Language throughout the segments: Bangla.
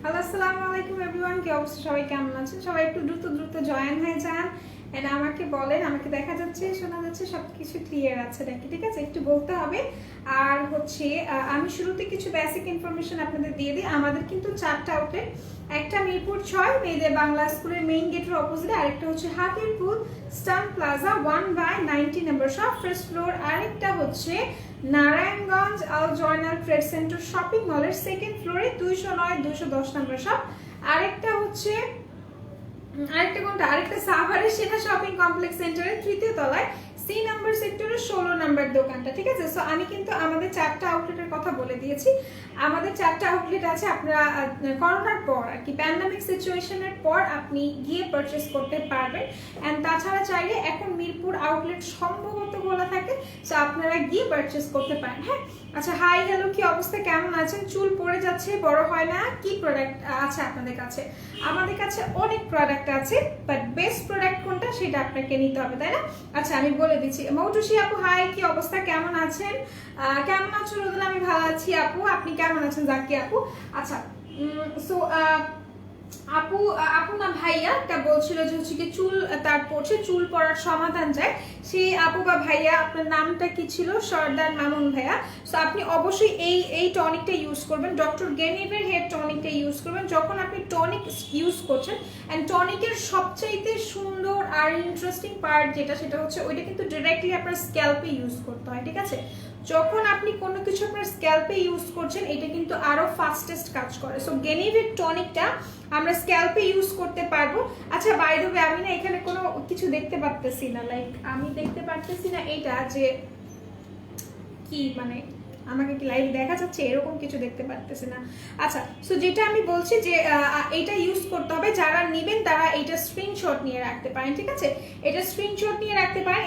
হ্যালো, আসসালামু আলাইকুম এভরিওয়ান। কি অবস্থা, সবাই কেমন আছেন? সবাই একটু দ্রুত দ্রুত জয়েন হয়ে যান এন্ড আমাকে বলেন, আমাকে দেখা যাচ্ছে, শোনা যাচ্ছে, সবকিছু ক্লিয়ার আছে নাকি? ঠিক আছে, একটু বলতে হবে। আর হচ্ছে আমি শুরুতে কিছু বেসিক ইনফরমেশন আপনাদের দিয়ে দিই। আমাদের কিন্তু 4টা আউটলেট, একটা মিরপুর 6 মেয়েদের বাংলা স্কুলের মেইন গেটের অপোজিটে, আরেকটা হচ্ছে হাকিরপুর স্টান প্লাজা 1/90 নম্বর শপ ফার্স্ট ফ্লোর, আরেকটা হচ্ছে নারায়ণগঞ্জ আল জয়নাল ট্রেড সেন্টার শপিং মলের সেকেন্ড ফ্লোরে 209-210 নম্বর শপ, আরেকটা হচ্ছে আরেকটা সাভারের সেনা শপিং কমপ্লেক্স সেন্টারের তৃতীয় তলায় সি নাম্বার সেক্টরের 16 নাম্বার দোকানটা। ঠিক আছে, সো আমি কিন্তু আমাদের 4টা আউটলেটের কথা বলে দিয়েছি। আমাদের 4টা আউটলেট আছে। আপনারা করোনার পর আর কি, প্যান্ডামিক সিচুয়েশনের পর আপনি গিয়ে পারচেস করতে পারবেন। অ্যান্ড তাছাড়া চাইলে এখন মিরপুর আউটলেট সম্ভবত খোলা থাকে, সো আপনারা গিয়ে পারচেস করতে পারেন। হ্যাঁ, আচ্ছা, হাই হ্যালো, কি অবস্থা, কেমন আছেন? চুল পড়ে যাচ্ছে, বড় হয় না, কি প্রোডাক্ট আছে আপনাদের কাছে? আমাদের কাছে অনেক প্রোডাক্ট আছে, বাট বেস্ট প্রোডাক্ট কোনটা সেটা আপনাকে নিতে হবে, তাই না? আচ্ছা, আমি বলে দিচ্ছি। মৌটুসি আপু, হাই, কি অবস্থা, কেমন আছেন? কেমন আছো রোদেলা? আমি ভালো আছি আপু, আপনি কেমন আছেন জাকি আপু? আচ্ছা, সো আপু আপু না ভাইয়া তা বলছিল যে হচ্ছে কি চুল তার পড়ছে, চুল পড়ার সমাধান চাই। সেই আপু বা ভাইয়া, আপনার নামটা কি ছিল? সর্দার মামুন ভাইয়া। সো আপনি অবশ্যই এই টনিকটা ইউজ করবেন, ডক্টর গেনিভের হেয়ার টনিকটা ইউজ করবেন। যখন আপনি টনিক ইউজ করছেন, অ্যান্ড টনিকের সবচাইতে সুন্দর আর ইন্টারেস্টিং পার্ট যেটা, সেটা হচ্ছে ওইটা কিন্তু ডিরেক্টলি আপনার স্ক্যাল্পে ইউজ করতে হয়। ঠিক আছে, যখন আপনি কোনো কিছু আপনার স্ক্যাল্পে ইউজ করছেন, এটা কিন্তু আরো ফাস্টেস্ট কাজ করে। সো গেনিভের টনিকটা আমরা স্ক্যাল্পে ইউজ করতে পারবো। আচ্ছা, বাই দ্য ওয়ে, আমি না এখানে কোনো কিছু দেখতে পারতেছি না, লাইক আমি দেখতে পারতেছি না এইটা যে কি, মানে আমাকে কি লাইভ দেখা যাচ্ছে? এরকম কিছু দেখতে পারতেছি না। আচ্ছা, সো যেটা আমি বলছি যে এটা ইউজ করতে হবে, যারা নেবেন তারা এটা স্ক্রিনশট নিয়ে রাখতে পারেন। ঠিক আছে, এটা স্ক্রিনশট নিয়ে রাখতে পারেন।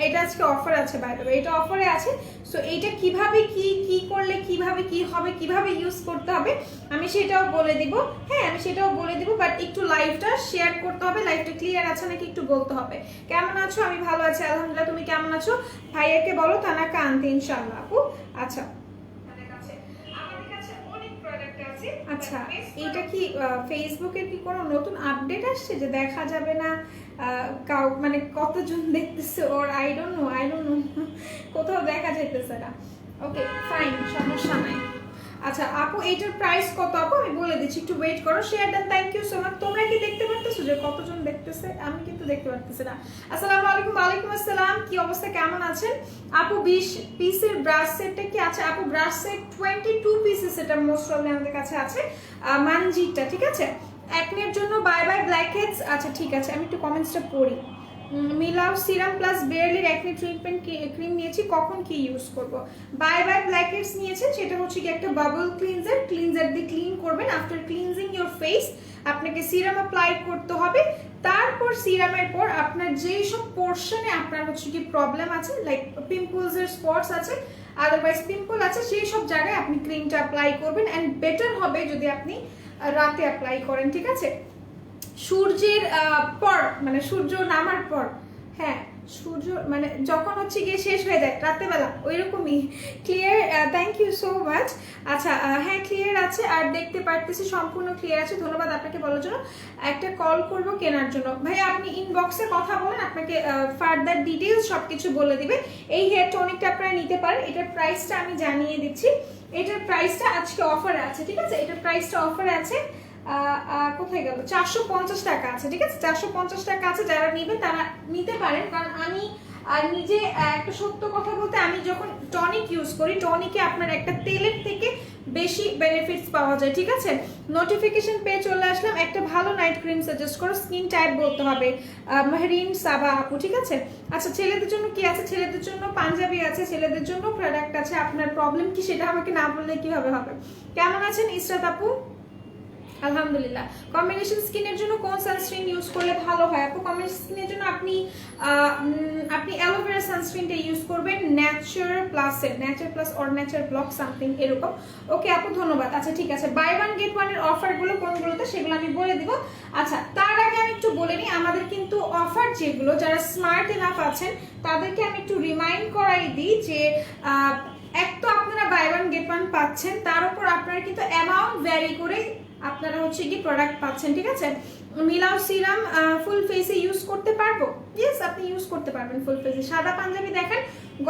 এটা আজকে অফার আছে, বাই দ্য ওয়ে, এটা অফারে আছে। সো এইটা কিভাবে কি করলে কিভাবে কি হবে, কিভাবে ইউজ করতে হবে, আমি সেটাও বলে দিব। হ্যাঁ, আমি সেটাও বলে দিব, বাট একটু লাইভটা শেয়ার করতে হবে। লাইভটা ক্লিয়ার আছে নাকি একটু বলতে হবে। কেমন আছো? আমি ভালো আছি আলহামদুলিল্লাহ, তুমি কেমন আছো? ভাইয়াকে বলো তানাকে আনতে ইনশাআল্লাহ আপু। আচ্ছা, আচ্ছা, এটা কি ফেসবুকের কি কোনো নতুন আপডেট আসছে যে দেখা যাবে না? মানে কতজন দেখতেছে, ওর আই ডোন্ট নো, কোথাও দেখা যাইতেছে না। ওকে, ফাইন, সমস্যা নাই। আচ্ছা আপু, এইটার প্রাইস কত আপু? আমি বলে দিচ্ছি, একটু ওয়েট করো। শেয়ার দেন, থ্যাংক ইউ সো মাচ। তোমরা কি দেখতে পারতেছো যে কতজন দেখতেছে? আমি কিন্তু দেখতে পারতেছি না। আসসালামু আলাইকুম। ওয়ালাইকুম আসসালাম, কি অবস্থা, কেমন আছেন আপু? 20 পিসের ব্রাশ সেটটা কি আছে আপু? ব্রাশ সেট 22 পিসেস, এটা মোস্ট প্রবলি আমাদের কাছে আছে। মানজিটা, ঠিক আছে। একনের জন্য বাই বাই ব্ল্যাকহেডস। আচ্ছা ঠিক আছে, আমি একটু কমেন্টসটা পড়ি। মিলাও সিরাম প্লাস বেয়ারলির অ্যাকনে ট্রিটমেন্ট ক্রিম নিয়েছি, কখন কি ইউজ করব? বাই বাই ব্ল্যাকহেডস নিয়েছেন, সেটা হচ্ছে কি একটা বাবল ক্লিনজার দিয়ে ক্লিন করবেন। আফটার ক্লিনজিং ইওর ফেস আপনাকে সিরাম অ্যাপ্লাই করতে হবে। তারপর সিরামের পর আপনার যেই সব পোর্শনে আপনার হচ্ছে কি প্রবলেম আছে, লাইক পিম্পলসের স্পটস আছে, আদারওয়াইজ পিম্পল আছে, সেই সব জায়গায় আপনি ক্রিমটা অ্যাপ্লাই করবেন। অ্যান্ড বেটার হবে যদি আপনি রাতে অ্যাপ্লাই করেন। ঠিক আছে, সূর্যের পর, মানে সূর্য নামার পর, হ্যাঁ, সূর্য মানে যখন হচ্ছে গিয়ে শেষ হয়ে যায় রাতেবেলা, ওই রকমই। Clear, thank you so much. আচ্ছা, হ্যাঁ ক্লিয়ার আছে, আর দেখতে পারতেছি সম্পূর্ণ ক্লিয়ার আছে। ধন্যবাদ আপনাকে বলার জন্য। একটা কল করব কেনার জন্য। ভাই আপনি ইনবক্সে কথা বলেন, আপনাকে ফার্দার ডিটেলস সব কিছু বলে দিবে। এই হেয়ার টনিকটা আপনারা নিতে পারেন। এটার প্রাইসটা আমি জানিয়ে দিচ্ছি। এটার প্রাইসটা আজকে অফারে আছে। ঠিক আছে, এটার প্রাইসটা অফারে আছে। কোথায় গেল? 450 টাকা আছে। ঠিক আছে, 450 টাকা আছে। যারা নেবেন তারা নিতে পারেন, কারণ আমি নিজে একটা সত্য কথা বলতে, আমি যখন টনিক ইউজ করি, টনিকে আপনার একটা তেলের থেকে বেশি বেনিফিটস পাওয়া যায়। ঠিক আছে, নোটিফিকেশন পেয়ে চলে আসলাম। একটা ভালো নাইট ক্রিম সাজেস্ট করো, স্কিন টাইপ বলতে হবে। মেহরিন সাবা আপু, ঠিক আছে। আচ্ছা, ছেলেদের জন্য কি আছে? ছেলেদের জন্য পাঞ্জাবি আছে, ছেলেদের জন্য প্রোডাক্ট আছে। আপনার প্রবলেম কি সেটা আমাকে না বললে কিভাবে হবে? কেমন আছেন ইসরাত আপু? আলহামদুলিল্লাহ। কম্বিনেশন স্কিনের জন্য কোন সানস্ক্রিন ইউজ করলে ভালো হয় আপু? কম্বিনেশন স্কিনের জন্য আপনি অ্যালোভেরা সানস্ক্রিনটা ইউজ করবেন, Nature plus or Nature block something এরকম। ওকে আপু, ধন্যবাদ। আচ্ছা ঠিক আছে, বাই ওয়ান গেট ওয়ানের অফারগুলো কোনগুলোতে সেগুলো আমি বলে দিব। আচ্ছা, তার আগে আমি একটু বলে নিই, আমাদের কিন্তু অফার যেগুলো, যারা স্মার্ট এনাফ আছেন তাদেরকে আমি একটু রিমাইন্ড করাই দিই যে এক তো আপনারা বাই ওয়ান গেট ওয়ান পাচ্ছেন, তার উপর আপনারা কিন্তু অ্যামাউন্ট ভ্যারি করে আপনারা হচ্ছে কি প্রোডাক্ট পাচ্ছেন, ঠিক আছে। মিলাও সিরাম ফুল ফেসে ইউজ করতে পারবো, ইয়েস আপনি ইউজ করতে পারবেন ফুল ফেসে। সাদা পাঞ্জাবি দেখেন,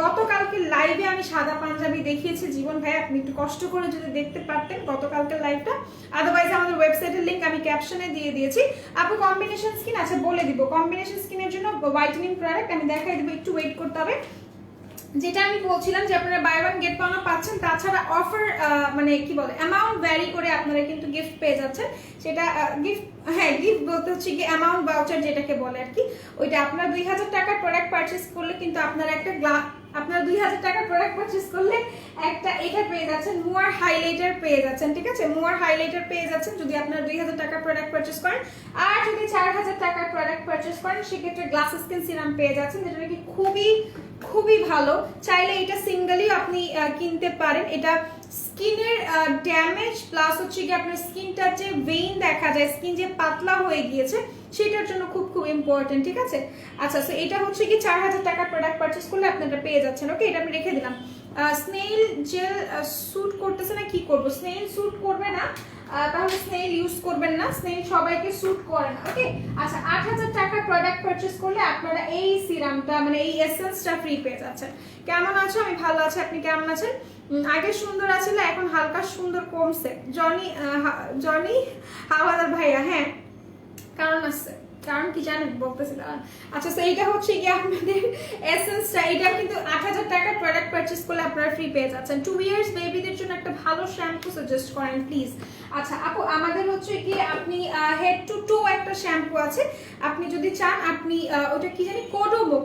গতকালকে লাইভে আমি সাদা পাঞ্জাবি দেখিয়েছি জীবন ভাই, আপনি একটু কষ্ট করে যদি দেখতে পারতেন গতকালকের লাইভটা, আদারওয়াইজ আমাদের ওয়েবসাইটের লিংক আমি ক্যাপশনে দিয়ে দিয়েছি। আপু কম্বিনেশন স্কিন আছে বলে দিব, কম্বিনেশন স্কিনের জন্য হোয়াইটেনিং প্রোডাক্ট আমি দেখাই দিব, একটু ওয়েট করতে হবে। যেটা আমি বলছিলাম যে আপনারা বাই ওয়ান গেট ওয়ানও পাচ্ছেন, তাছাড়া অফার মানে কি বলে অ্যামাউন্ট ভ্যারি করে আপনারা কিন্তু গিফট পেয়ে যাচ্ছেন। সেটা গিফট, হ্যাঁ গিফট বলতে হচ্ছে কি অ্যামাউন্ট ভাউচার যেটাকে বলে আর কি, ওইটা আপনার 2000 টাকার প্রোডাক্ট পারচেস করলে কিন্তু আপনারা একটা আপনারা 2000 টাকার প্রোডাক্ট পারচেস করলে একটা এটা পেয়ে যাচ্ছেন, মুয়ার হাইলাইটার পেয়ে যাচ্ছেন, ঠিক আছে। মুয়ার হাইলাইটার পেয়ে যাচ্ছেন যদি আপনারা 2000 টাকার প্রোডাক্ট পারচেস করেন। আর যদি 4000 টাকার প্রোডাক্ট পারচেস করেন সেক্ষেত্রে গ্লাস স্কিন সিরাম পেয়ে যাচ্ছেন, যেটা নাকি খুবই ভালো। চাইলে এটা সিঙ্গেলি আপনি কিনতে পারেন। এটা স্কিনের ড্যামেজ প্লাস হচ্ছে কি আপনার স্কিনটার যে ভেইন দেখা যায়, স্কিন যে পাতলা হয়ে গিয়েছে সেটার জন্য খুব ইম্পর্টেন্ট, ঠিক আছে। আচ্ছা সো এটা হচ্ছে কি 4000 টাকার প্রোডাক্ট পারচেস করলে আপনারা পেয়ে যাচ্ছেন। ওকে, এটা আমি রেখে দিলাম। স্নেইল জেল স্যুট করতেছে না, কি করব, স্নেইল স্যুট করবে না, তাহলে স্নেইল ইউজ করবেন না, স্নেইল সবাইকে স্যুট করে না। ওকে, আচ্ছা 8000 টাকার প্রোডাক্ট পারচেস করলে আপনারা এই সিরামটা মানে এই এসেন্সটা ফ্রি পেয়ে যাচ্ছেন। কেমন আছো? আমি ভালো আছি, আপনি কেমন আছেন? আগে সুন্দর আছিল, এখন হালকা সুন্দর কমছে। জনি হাওয়াদার ভাইয়া, হ্যাঁ কারণ আছে, কারণ কি জানেন বলতেছি দাঁড়ান। আচ্ছা তো এইটা হচ্ছে কি আপনাদের এসেন্সটা, এটা কিন্তু 8000 টাকার প্রোডাক্ট পারচেস করলে আপনারা ফ্রি পেয়ে যাচ্ছেন। 2 ইয়ার্স বেবিদের জন্য একটা ভালো শ্যাম্পু সাজেস্ট করেন প্লিজ। আচ্ছা আপু আমাদের হচ্ছে কি আপনি হেড টু টো একটা শ্যাম্পু আছে, আপনি যদি চান আপনি ওটা কি জানি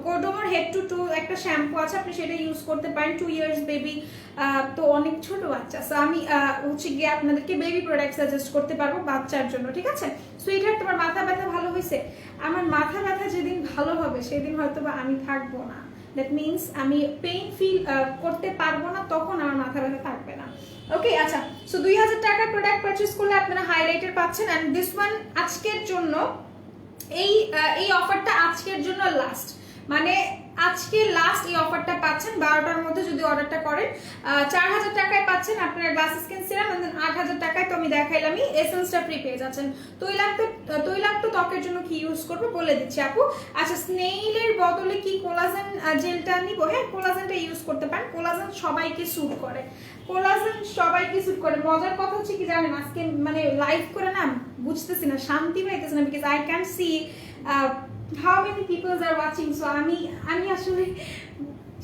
কোডোমোর হেড টু টো একটা শ্যাম্পু আছে, আপনি সেটা ইউজ করতে পারেন। 2 ইয়ার্স বেবি তো অনেক ছোট বাচ্চা, সো আমি হচ্ছে গিয়ে আপনাদেরকে বেবি প্রোডাক্ট সাজেস্ট করতে পারবো বাচ্চার জন্য, ঠিক আছে। সুইটার তোমার মাথা ব্যথা ভালো হয়েছে? আমার মাথা ব্যথা যেদিন ভালো হবে সেদিন হয়তো বা আমি থাকবো না, দ্যাট মিনস আমি পেইন ফিল করতে পারবো না, তখন আমার মাথা ব্যথা থাকবে না। ওকে আচ্ছা সো 2000 টাকার প্রোডাক্ট পারচেস করলে আপনারা হাইলাইটার পাচ্ছেন। অ্যান্ড দিস ওয়ান আজকের জন্য এই অফারটা আজকের জন্য লাস্ট, মানে আজকে লাস্ট এই অফারটা পাচ্ছেন 12টার মধ্যে যদি অর্ডারটা করেন। 4000 টাকায় পাচ্ছেন আপনারা glass skin serum, and then 8000 টাকায় তো আমি দেখাইলামই এসেন্সটা ফ্রি পেয়ে যাচ্ছেন। তৈলাক্ত ত্বকের জন্য কি ইউজ করবো বলে দিচ্ছি আপু। আচ্ছা স্নেইলের বদলে কি কোলাজেন জেলটা নিব? হ্যাঁ কোলাজেনটা ইউজ করতে পারেন, কোলাজেন সবাইকে স্যুট করে, মজার কথা হচ্ছে কি জানেন, আজকে মানে লাইভ করে না বুঝতেছি না, শান্তি পাইতেছি না, because I can see how many people are watching, so আমি আসলে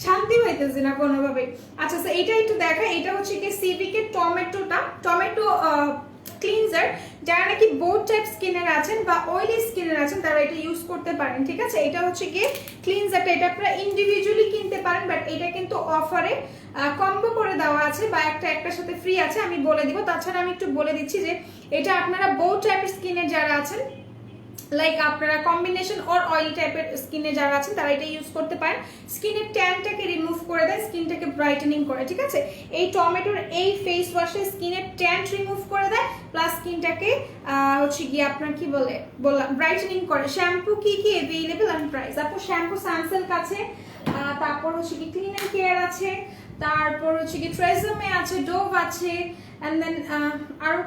শান্তি পাইতেছি না কোনোভাবে। আচ্ছা তো এটা একটু দেখা, এটা হচ্ছে কি সিভিকে টমেটো ক্লিনজার, যারা নাকি বোথ টাইপ স্কিনের আছেন বা অয়েলি স্কিনের আছেন তারা এটা ইউজ করতে পারেন, ঠিক আছে। এটা হচ্ছে কি ক্লিনজারটা, এটা আপনারা ইন্ডিভিজুয়ালি কিনতে পারেন, বাট এটা কিন্তু অফারে কম্বো করে দেওয়া আছে বা একটার সাথে ফ্রি আছে, আমি বলে দিব। তাছাড়া আমি একটু বলে দিচ্ছি যে এটা আপনারা বোথ টাইপের স্কিনের যারা আছেন, লাইক আপনারা কম্বিনেশন অর অয়েলি টাইপের স্কিনে যারা আছেন তারা এটা ইউজ করতে পারেন। স্কিনের ট্যানটাকে রিমুভ করে দেয়, স্কিনটাকে ব্রাইটেনিং করে, ঠিক আছে। এই টমেটোর এই ফেস ওয়াশে স্কিনের ট্যান রিমুভ করে দেয়, প্লাস স্কিনটাকে হচ্ছে গিয়ে আপনার কি বললাম ব্রাইটেনিং করে। শ্যাম্পু কি অ্যাভেলেবল অ্যান্ড প্রাইস? আপু শ্যাম্পু সানসিল্ক আছে, তারপর হচ্ছে কি ক্লিন অ্যান্ড কেয়ার আছে, তারপর হচ্ছে কি ট্রেজমে আছে, ডোভ আছে, এন্ড দেন আরো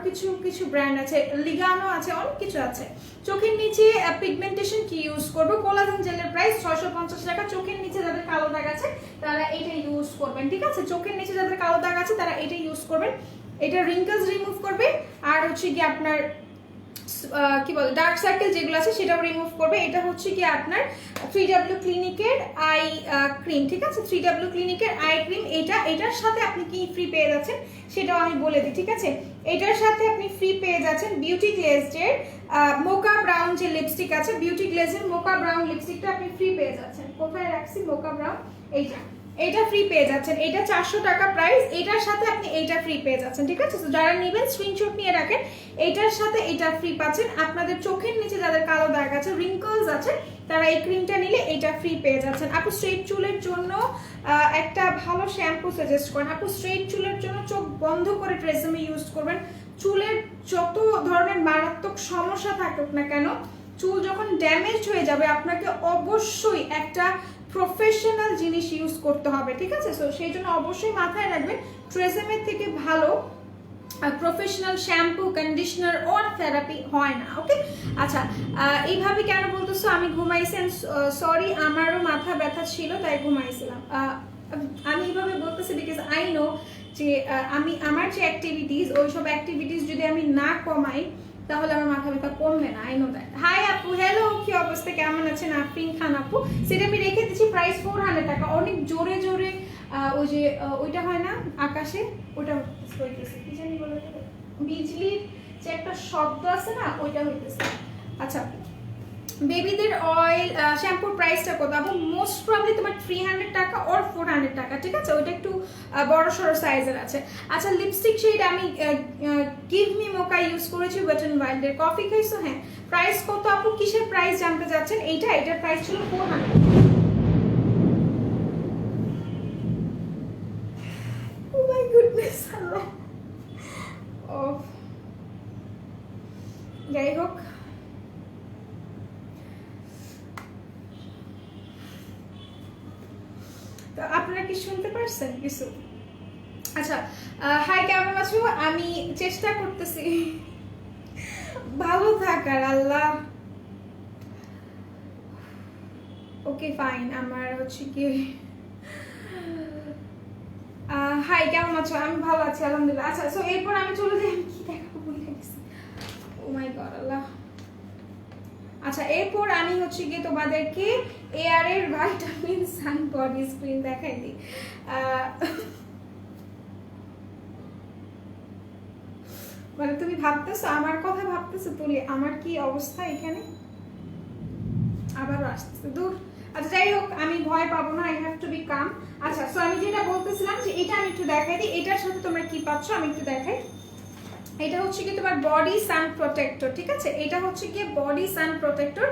কিছু ব্র্যান্ড আছে, লিগানো আছে, অনেক কিছু আছে। চোখের নিচে পিগমেন্টেশন কি ইউজ করবো? কোলাজেন জেলের প্রাইস 650 টাকা। চোখের নিচে যাদের কালো দাগ আছে তারা এটা ইউজ করবেন, ঠিক আছে। চোখের নিচে যাদের কালো দাগ আছে তারা এটা ইউজ করবেন, এটা রিঙ্কলস রিমুভ করবে, আর হচ্ছে কি আপনার কি বলে ডার্ক সার্কেল যেগুলো আছে সেটাও রিমুভ করবে। এটা হচ্ছে কি আপনার 3W ক্লিনিকের আই ক্রিম, ঠিক আছে। 3W ক্লিনিকের আই ক্রিম, এটার সাথে আপনি কি ফ্রি পেয়ে যাচ্ছেন সেটাও আমি বলে দিই, ঠিক আছে। এটার সাথে আপনি ফ্রি পেয়ে যাচ্ছেন বিউটি গ্লেজের মোকা ব্রাউন যে লিপস্টিক আছে, বিউটি গ্লেজের মোকা ব্রাউন লিপস্টিকটা আপনি ফ্রি পেয়ে যাচ্ছেন। কোথায় রাখছি মোকা ব্রাউন? এইটা ফ্রি পেয়ে যাচ্ছেন, এটা 400 টাকা প্রাইস, এটার সাথে আপনি এইটা ফ্রি পেয়ে যাচ্ছেন, ঠিক আছে। তো যারা নেবেন স্ক্রিনশট নিয়ে রাখেন, এটার সাথে এটা ফ্রি পাচ্ছেন। আপনাদের চোখের নিচে যাদের কালো দাগ আছে, রিঙ্কলস আছে, তারা এই ক্রিমটা নিলে এটা ফ্রি পেয়ে যাচ্ছেন। আপু স্ট্রেট চুলের জন্য একটা ভালো শ্যাম্পু সাজেস্ট করেন। আপু স্ট্রেট চুলের জন্য চোখ বন্ধ করে ট্রেজমে ইউজ করবেন। চুলের যত ধরনের মারাত্মক সমস্যা থাকুক না কেন, চুল যখন ড্যামেজ হয়ে যাবে আপনাকে অবশ্যই একটা প্রফেশনাল জিনিস ইউজ করতে হবে, ঠিক আছে? সো সেই জন্য অবশ্যই মাথায় রাখবেন ট্রেসেমের থেকে ভালো প্রফেশনাল শ্যাম্পু, কন্ডিশনার ওর থেরাপি হয় না, ওকে? আচ্ছা, এইভাবে কেন বলতেছো? আমি ঘুমাইছি, সরি, আমারও মাথা ব্যথা ছিল তাই ঘুমাইছিলাম। আমি এইভাবে বলতেছি বিকজ আই নো যে আমি আমার যে অ্যাক্টিভিটিস, ওইসব অ্যাক্টিভিটিস যদি আমি না কমাই তাহলে আমার মাথা ব্যথা কমবে না। I know that. হাই আপু, হ্যালো, কি অবস্থা, কেমন আছেন? আফরিন খান আপু, সেটা আমি রেখে দিচ্ছি, প্রাইস 400 টাকা। অনেক জোরে জোরে ওই যে ওইটা হয় না আকাশে, ওটা হইতেছে, কি জানি বলে, বিজলির যে একটা শব্দ আছে না, ওইটা হইতেছে। আচ্ছা, বেবিদের অয়েল শ্যাম্পুর প্রাইসটা কত আপু? মোস্ট প্রবলি তোমার 300 টাকা অর 400 টাকা, ঠিক আছে? ওইটা একটু বড় সড়ো সাইজের আছে। আচ্ছা, লিপস্টিক শেড আমি গিভ মি মোকা ইউজ করেছি, ওয়েট এন্ড ওয়াইল্ডের। কফি খাইছো? হ্যাঁ। প্রাইস কত আপু? কিসের প্রাইস জানতে চাচ্ছেন? এটার প্রাইস ছিল 400। ও মাই গুডনেস, আল্লাহ। ও যাই হোক, তো আপনারা কি শুনতে পারছেন কিছু? আচ্ছা, হাই, কেমন আছো? আমি চেষ্টা করতেছি ভালো থাকার, আল্লাহ। ওকে ফাইন, আমার হচ্ছে কি, হাই, কেমন আছো? আমি ভালো আছি আলহামদুলিল্লাহ। আচ্ছা, সো এরপর আমি চলে যাই, আমি কি দেখাবো ভুলে গেছি, ও মাই গড, আল্লাহ। আচ্ছা, এরপর আমি হচ্ছে গিয়ে তোমাদেরকে এয়ার এর ভাইটামিন সান বডি স্ক্রিন দেখাই দিই। মানে তুমি ভাবতেছো আমার কথা, ভাবতেছো তুলি আমার কি অবস্থা এখানে, আবারও আসতেছে, দূর। আচ্ছা, যাই হোক, আমি ভয় পাবো না, আই হ্যাভ টু বি কাম। আচ্ছা, সো আমি যেটা বলতেছিলাম যে এটা আমি একটু দেখাই দিই, এটার সাথে তোমরা কি পাচ্ছ আমি একটু দেখাই। এটা হচ্ছে কি তোমার বডি সান প্রোটেক্টর, ঠিক আছে? এটা হচ্ছে কি বডি সান প্রোটেক্টর।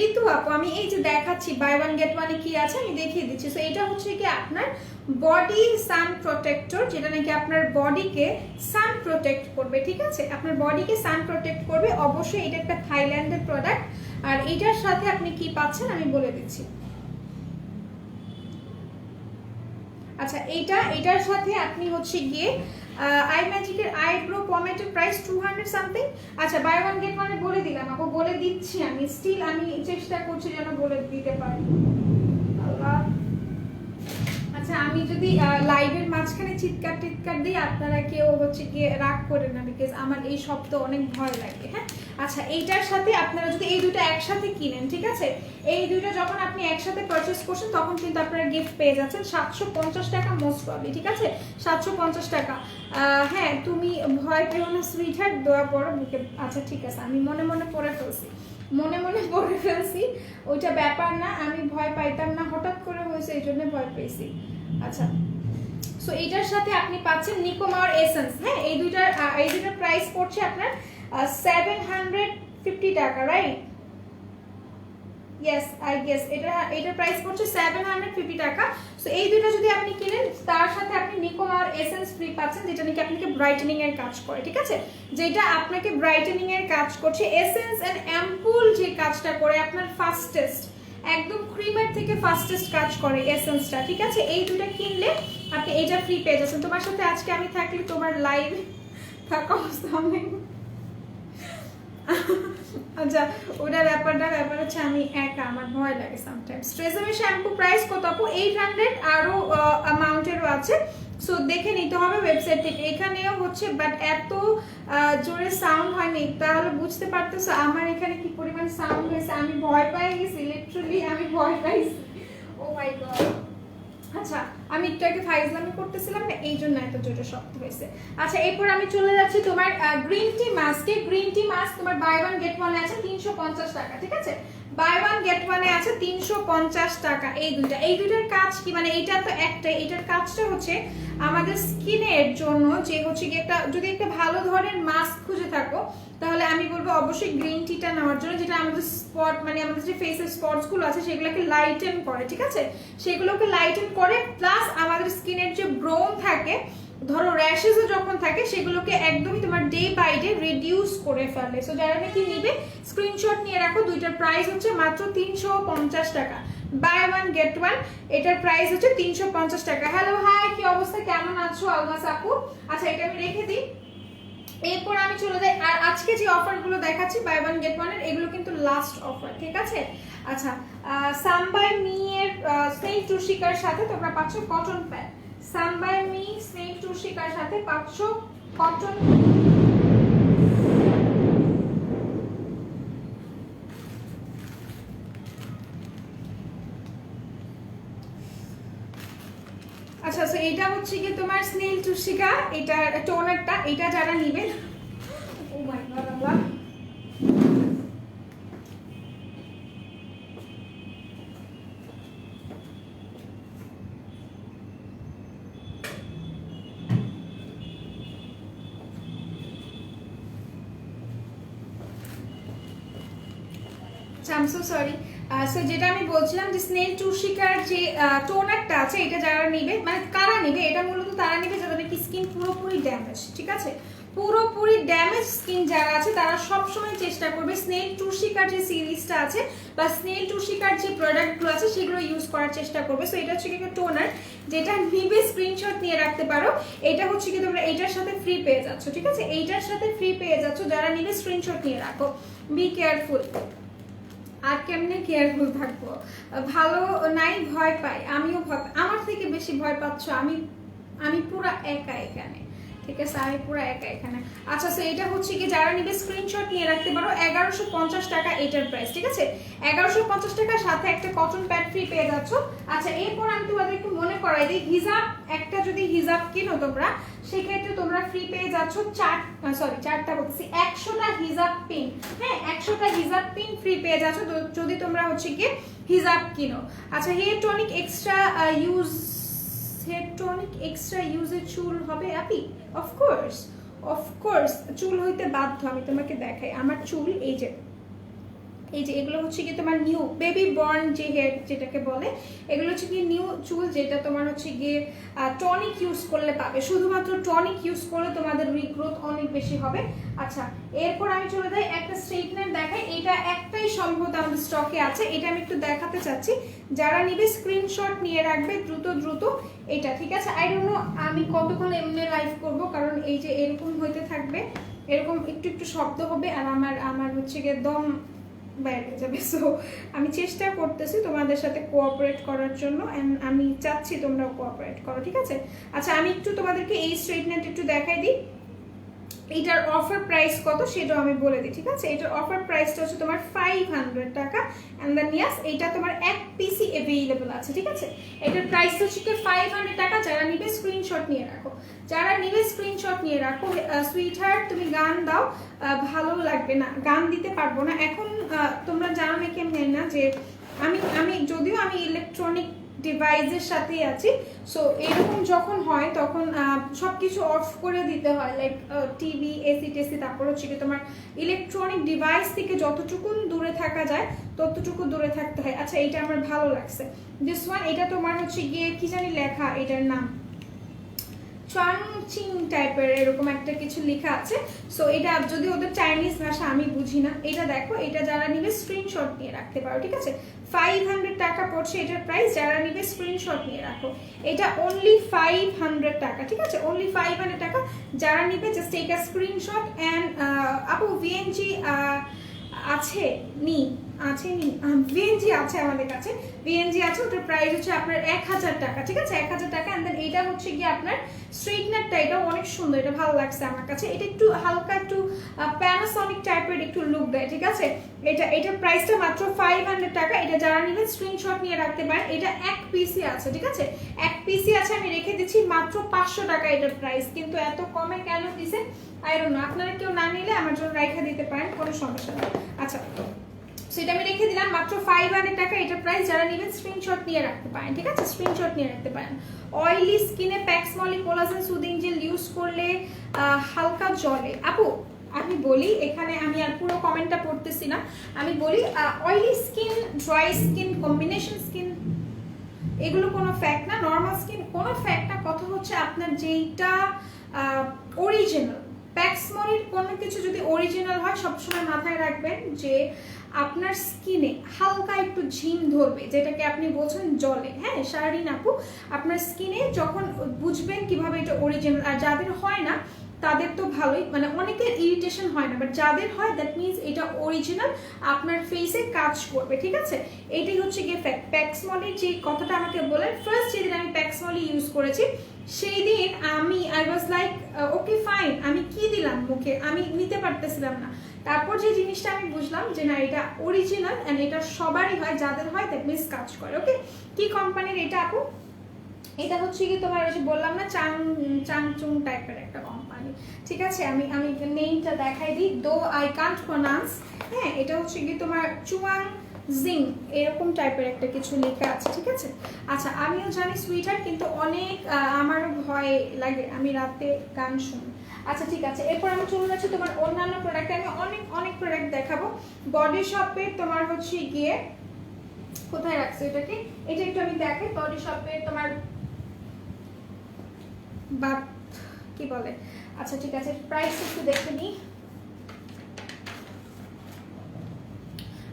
ঋতু আপু, আমি এই যে দেখাচ্ছি বাই ওয়ান গেট ওয়ানে কি আছে আমি দেখিয়ে দিচ্ছি। সো এটা হচ্ছে কি আপনার বডি সান প্রোটেক্টর, যেটা নাকি আপনার বডিকে সান প্রোটেক্ট করবে, ঠিক আছে? আপনার বডিকে সান প্রোটেক্ট করবে। অবশ্যই এটা একটা থাইল্যান্ডের প্রোডাক্ট। আর এটার সাথে আপনি কি পাচ্ছেন আমি বলে দিচ্ছি। আচ্ছা, এটার সাথে আপনি হচ্ছে গিয়ে আই ম্যাজিকের আইব্রো পমেটের প্রাইস 200 সামথিং। আচ্ছা, বাই ওয়ান গেট ওয়ানে বলে দিলাম আপু, বলে দিচ্ছি আমি, স্টিল আমি চেষ্টা করছি যেন বলে দিতে পারি, আল্লাহ। আচ্ছা, আমি যদি লাইভের মাঝখানে চিৎকার টিৎকার দিই আপনারা কেউ হচ্ছে গিয়ে রাগ করে না, বিকজ আমার এই শব্দ অনেক ভয় লাগে, হ্যাঁ? আচ্ছা, এইটার সাথে আপনারা যদি এই দুটো একসাথে কিনেন, ঠিক আছে, এই দুটো যখন আপনি একসাথে পারচেস করছেন তখন কিন্তু আপনারা গিফট পেয়ে যাচ্ছেন 750 টাকা মোস্ট প্রবলি, ঠিক আছে? 750 টাকা। হ্যাঁ, তুমি ভয় পেও না সুইট হার্ট, দোয়া পড়ো বুকে। আচ্ছা, ঠিক আছে, আমি মনে মনে পড়ে ফেলছি, ওইটা ব্যাপার না, আমি ভয় পাইতাম না, হঠাৎ করে হয়েছে এই জন্য ভয় পেয়েছি। আচ্ছা, সো এটার সাথে আপনি পাচ্ছেন নিকোমার এসেন্স, হ্যাঁ? এই দুইটার প্রাইস পড়ছে আপনার 750 টাকা, রাইট? ইয়েস, আই গেস এটার প্রাইস পড়ছে 750 টাকা। সো এই দুটো যদি আপনি কিনেন তার সাথে আপনি নিকোমার এসেন্স ফ্রি পাচ্ছেন, যেটা নাকি আপনাকে ব্রাইটেনিং এর কাজ করে, ঠিক আছে? যেটা আপনাকে ব্রাইটেনিং এর কাজ করছে। এসেন্স এন্ড অ্যাম্পুল যে কাজটা করে আপনার ফাস্টেস্ট, একদম ক্রিমের থেকে ফাস্টেস্ট কাজ করে এসেন্সটা, ঠিক আছে? এই দুটো কিনলে আপনি এটা ফ্রি পেয়ে যাচ্ছেন। তোমার সাথে আজকে আমি থাকলে তোমার লাইভ থাকা অবস্থা নেই। আচ্ছা, ওটা ব্যাপার হচ্ছে আমি একা, আমার ভয় লাগে সামটাইমস। ট্রেসেমের শ্যাম্পু প্রাইস কত আপু? 800, আরো অ্যামাউন্টেরও আছে, সো দেখে নিতে হবে ওয়েবসাইট থেকে। এখানেও হচ্ছে, বাট এত জোরে সাউন্ড হয়নি, তাহলে বুঝতে পারতেছো আমার এখানে কি পরিমাণ সাউন্ড হয়েছে। আমি ভয় পেয়ে গেছি, লিটারালি আমি ভয় পাইছি, ও মাই গড। আচ্ছা, আমি একটু আগে ফাইজলামি করতেছিলাম না, এই জন্য এত জোরে শব্দ হয়েছে। আচ্ছা, এরপর আমি চলে যাচ্ছি তোমার গ্রিন টি মাস্কে। গ্রিন টি মাস্ক তোমার বাই ওয়ান গেট ওয়ানে আছে 350 টাকা, ঠিক আছে? বাই ওয়ান গেট ওয়ানে আছে 350 টাকা। এই দুইটার কাজ কি, মানে এইটা তো একটা, এটার কাজটা হচ্ছে আমাদের স্কিনের জন্য, যে হচ্ছে কি একটা, যদি একটা ভালো ধরনের মাস্ক খুঁজে থাকো তাহলে আমি বলবো অবশ্যই গ্রিন টিটা নেওয়ার জন্য, যেটা আমাদের স্পট, মানে আমাদের যে ফেসের স্পটস গুলো আছে সেগুলোকে লাইটেন করে, ঠিক আছে? সেগুলোকে লাইটেন করে, প্লাস আমাদের স্কিনের যে ব্রোন থাকে, ধরো র্যাশেসও যখন থাকে, সেগুলোকে একদমই তোমার ডে বাই ডে রিডিউস করে ফেলে। সো যারা নাকি নিবে স্ক্রিনশট নিয়ে রাখো, দুইটার প্রাইস হচ্ছে মাত্র 350 টাকা। বাই ওয়ান গেট ওয়ান, এটার প্রাইস হচ্ছে 350 টাকা। হ্যালো হাই, কি অবস্থা, কেমন আছো আলমাস আপু? আচ্ছা এটা আমি রেখে দিই, এরপর আমি চলে যাই। আর আজকে যে অফারগুলো দেখাচ্ছি বাই ওয়ান গেট ওয়ান এর, এগুলো কিন্তু লাস্ট অফার, ঠিক আছে? আচ্ছা সামবাই মি এর স্নেক টুশিকার সাথে তোমরা পাচ্ছ কটন প্যাড। সামবাই মি স্নেক টুশিকার সাথে পাচ্ছ কটন। আচ্ছা সো এটা হচ্ছে কি তোমার স্নেল টুশিকা, এটা টোনারটা, এটা যারা নেবেন, oh my god Allah, I am so sorry. So যেটা আমি বলছিলাম যে স্নেল টুশিকার যে টোনারটা আছে, এটা যারা নেবে, মানে কারা নেবে, এটা মূলত তারা নেবে যাদের কি স্কিন পুরোপুরি ড্যামেজ, ঠিক আছে? পুরোপুরি ড্যামেজ স্কিন যারা আছে তারা সবসময় চেষ্টা করবে স্নেল টুশিকার যে সিরিজটা আছে বা স্নেল টুশিকার যে প্রোডাক্টগুলো আছে সেগুলো ইউজ করার চেষ্টা করবে। সো এটা হচ্ছে কি টোনার, যেটা নিবে স্ক্রিনশট নিয়ে রাখতে পারো। এটা হচ্ছে কি তোমরা এইটার সাথে ফ্রি পেয়ে যাচ্ছ, ঠিক আছে? এইটার সাথে ফ্রি পেয়ে যাচ্ছ, যারা নিবে স্ক্রিনশট নিয়ে রাখো। Be careful. আর কেমনে কেয়ারফুল থাকবো, ভালো নাই, ভয় পাই, আমিও ভয়, আমার থেকে বেশি ভয় পাচ্ছ, আমি পুরো একা এখানে, ঠিক আছে? আমি পুরো একা এখানে। আচ্ছা সো এটা হচ্ছে কি যারা নিবে স্ক্রিনশট নিয়ে রাখতে পারো, 1150 টাকা এটার প্রাইস, ঠিক আছে? 1150 টাকার সাথে একটা কটন প্যাড ফ্রি পেয়ে যাচ্ছ। আচ্ছা এরপর আমি তোমাদের একটু মনে করাই দিই, হিজাব একটা যদি হিজাব কিনো তোমরা, সেক্ষেত্রে তোমরা ফ্রি পেয়ে যাচ্ছ 100টা হিজাব পিন। হ্যাঁ 100টা হিজাব পিন ফ্রি পেয়ে যাচ্ছ যদি তোমরা হচ্ছে কি হিজাব কিনো। আচ্ছা হেয়ার টনিক এক্সট্রা ইউজের চুল হবে আপি? অফকোর্স চুল হইতে বাধ্য। আমি তোমাকে দেখাই আমার চুল, এই যে এগুলো হচ্ছে কি তোমার নিউ বেবি বর্ন যে হেয়ার যেটাকে বলে, এগুলো হচ্ছে কি নিউ চুল, যেটা তোমার হচ্ছে গিয়ে টনিক ইউজ করলে পাবে। শুধুমাত্র টনিক ইউজ করলে তোমাদের রিগ্রোথ অনেক বেশি হবে। আচ্ছা এরপর আমি চলে যাই একটা স্ট্রেটনার দেখাই, এটা একটাই সম্ভবত আমাদের স্টকে আছে, এটা আমি একটু দেখাতে চাচ্ছি। যারা নিবে স্ক্রিনশট নিয়ে রাখবে দ্রুত এটা, ঠিক আছে? আই ডোন্ট নো আমি কতক্ষণ এমনি লাইভ করব, কারণ এই যে এরকম হইতে থাকবে, এরকম একটু শব্দ হবে, আর আমার হচ্ছে গিয়ে দম বাইরে যাবে। সো আমি চেষ্টা করতেছি তোমাদের সাথে কোঅপারেট করার জন্য, এন্ড আমি চাচ্ছি তোমরাও কোঅপারেট করো, ঠিক আছে? আচ্ছা আমি একটু তোমাদেরকে এই স্ট্রেটনারটা একটু দেখাই দিই, এটার অফার প্রাইস কত সেটাও আমি বলে দিই, ঠিক আছে? এটার অফার প্রাইসটা হচ্ছে তোমার 500 টাকা, এন্ড দেন ইয়াস এইটা তোমার এক পিসি অ্যাভেলেবল আছে, ঠিক আছে? এটার প্রাইস হচ্ছে 500 টাকা। যারা নিবে স্ক্রিনশট নিয়ে রাখো, সুইট হার্ট তুমি গান দাও, ভালো লাগবে না, গান দিতে পারবো না এখন। তোমরা জানো নাকি আমি জানি না যে আমি যদিও আমি ইলেকট্রনিক ডিভাইসের সাথেই আছি, সো এরকম যখন হয় তখন সবকিছু অফ করে দিতে হয়, লাইক টিভি, এসি টেসি, তারপর হচ্ছে কি তোমার ইলেকট্রনিক ডিভাইস থেকে যতটুকু দূরে থাকা যায় ততটুকু দূরে থাকতে হয়। আচ্ছা এটা আমার ভালো লাগছে, দিস ওয়ান, এটা তোমার হচ্ছে গিয়ে কি জানি লেখা, এটার নাম চাংচিং টাইপের এরকম একটা কিছু লেখা আছে। সো এটা যদি ওদের চাইনিজ ভাষা আমি বুঝি না। এটা দেখো, এটা যারা নিবে স্ক্রিনশট নিয়ে রাখতে পারো, ঠিক আছে? 500 টাকা পড়ছে এটার প্রাইস, যারা নিবে স্ক্রিনশট নিয়ে রাখো। এটা অনলি 500 টাকা, ঠিক আছে? অনলি 500 টাকা। যারা নিবে just take a screenshot and আপু ভিএনজি আছে ভিএনজি আছে আমাদের কাছে, ভিএনজি আছে, ওটার প্রাইস হচ্ছে আপনার 1000 টাকা, ঠিক আছে? 1000 টাকা। এন্ড দেন এটা হচ্ছে গিয়ে আপনার স্ট্রেটনারটা, এটা অনেক সুন্দর, এটা ভালো লাগছে আমার কাছে। এটা একটু হালকা একটু প্যানাসনিক টাইপের একটু লুক দেয়, ঠিক আছে? এটার প্রাইসটা মাত্র 500 টাকা। এটা যারা নেবেন স্ক্রিনশট নিয়ে রাখতে পারেন। এটা এক পিসি আছে, ঠিক আছে? এক পিসি আছে, আমি রেখে দিচ্ছি মাত্র 500 টাকা এটার প্রাইস। কিন্তু এত কমে কেন দিছে আই ডোন্ট নো, আপনারা কেউ না নিলে আমার জন্য রেখে দিতে পারেন, কোনো সমস্যা নেই। আচ্ছা সেটা আমি রেখে দিলাম মাত্র 500 টাকা এটার প্রাইস। যারা নেবেন স্ক্রিনশট নিয়ে রাখতে পারেন, ঠিক আছে? স্ক্রিনশট নিয়ে রাখতে পারেন। অয়েলি স্কিনে প্যাক্সমলি কোলাজেন সুদিং জেল ইউজ করলে হালকা জলে। আপু আমি বলি, এখানে আমি আর পুরো কমেন্টটা পড়তেছি না, আমি বলি oily skin, dry skin, combination skin, এগুলো কোনো ফ্যাক্ট না। নর্মাল স্কিন কোনো ফ্যাক্ট না। কথা হচ্ছে আপনার যেইটা অরিজিনাল, প্যাক্সমনির কোনো কিছু যদি অরিজিনাল হয় সবসময় মাথায় রাখবেন যে আপনার স্কিনে হালকা একটু ঝিম ধরবে, যেটাকে আপনি বলছেন জলে। হ্যাঁ শারীন আপু, আপনার স্কিনে যখন বুঝবেন কিভাবে এটা অরিজিনাল, আর যাদের হয় না তাদের তো ভালোই, মানে অনেকের ইরিটেশন হয় না, বাট যাদের হয় দ্যাট মিনস এটা অরিজিনাল, আপনার ফেসে কাজ করবে। ঠিক আছে, এটাই হচ্ছে গিয়ে ফ্যাক্ট। প্যাক্সমলির যে কথাটা আমাকে বলেন, ফার্স্ট যেদিন আমি প্যাক্সমলি ইউজ করেছি সেই দিন I was like okay fine, আমি কি দিলাম মুখে, আমি নিতে পারতেছিলাম না। তারপর যে জিনিসটা আমি বুঝলাম যে না এটা অরিজিনাল অ্যান্ড এটা সবারই হয়, যাদের হয় দ্যাট মিনস কাজ করে। ওকে, কি কোম্পানির এটা আপু? এটা হচ্ছে কি তোমার ওই যে বললাম না চাংচুং টাইপের একটা কোম্পানি। ঠিক আছে, আমি নেমটা দেখাই দিই, দো আই কান্ট প্রনাউন্স। হ্যাঁ, এটা হচ্ছে কি তোমার চুয়াং জিং এরকম টাইপের একটা কিছু লেখা আছে। ঠিক আছে, আচ্ছা আমিও জানি সুইটার, কিন্তু অনেক আমারও ভয় লাগে, আমি রাতে গান শুনি। আচ্ছা ঠিক আছে, এরপর আমি চলে যাচ্ছি তোমার অন্যান্য প্রোডাক্টে। আমি অনেক অনেক প্রোডাক্ট দেখাবো। বডি শপের তোমার হচ্ছে গিয়ে কোথায় রাখছে এটাকে, এটা একটু আমি দেখাই। বডি শপের তোমার বা কি বলে, আচ্ছা ঠিক আছে প্রাইস একটু দেখে নিই।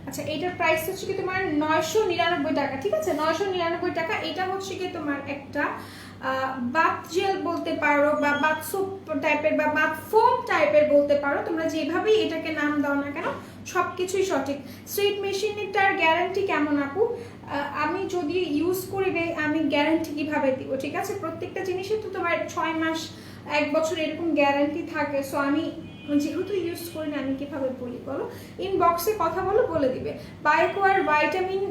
আচ্ছা এইটার প্রাইস হচ্ছে কি তোমার 999 টাকা। ঠিক আছে, 999 টাকা। এটা হচ্ছে কি তোমার একটা বাথ জেল বলতে পারো, বা বাথ সোপ টাইপের, বা বাথ ফোম টাইপের বলতে পারো, তোমরা যেভাবেই এটাকে নাম দাও না কেন সবকিছুই সঠিক। স্ট্রিট মেশিনটার গ্যারান্টি কেমন আপু? আমি যদি ইউজ করি আমি গ্যারান্টি কিভাবে দিব? ঠিক আছে, প্রত্যেকটা জিনিসের তো তোমার 6 মাস 1 বছর এরকম গ্যারান্টি থাকে। সো আমি যেহেতু ইউজ করি না আমি কিভাবে বলি বলো, ইনবক্সে কথা বলো, বলে দিবে। বায়োকোয়ার ভাইটামিন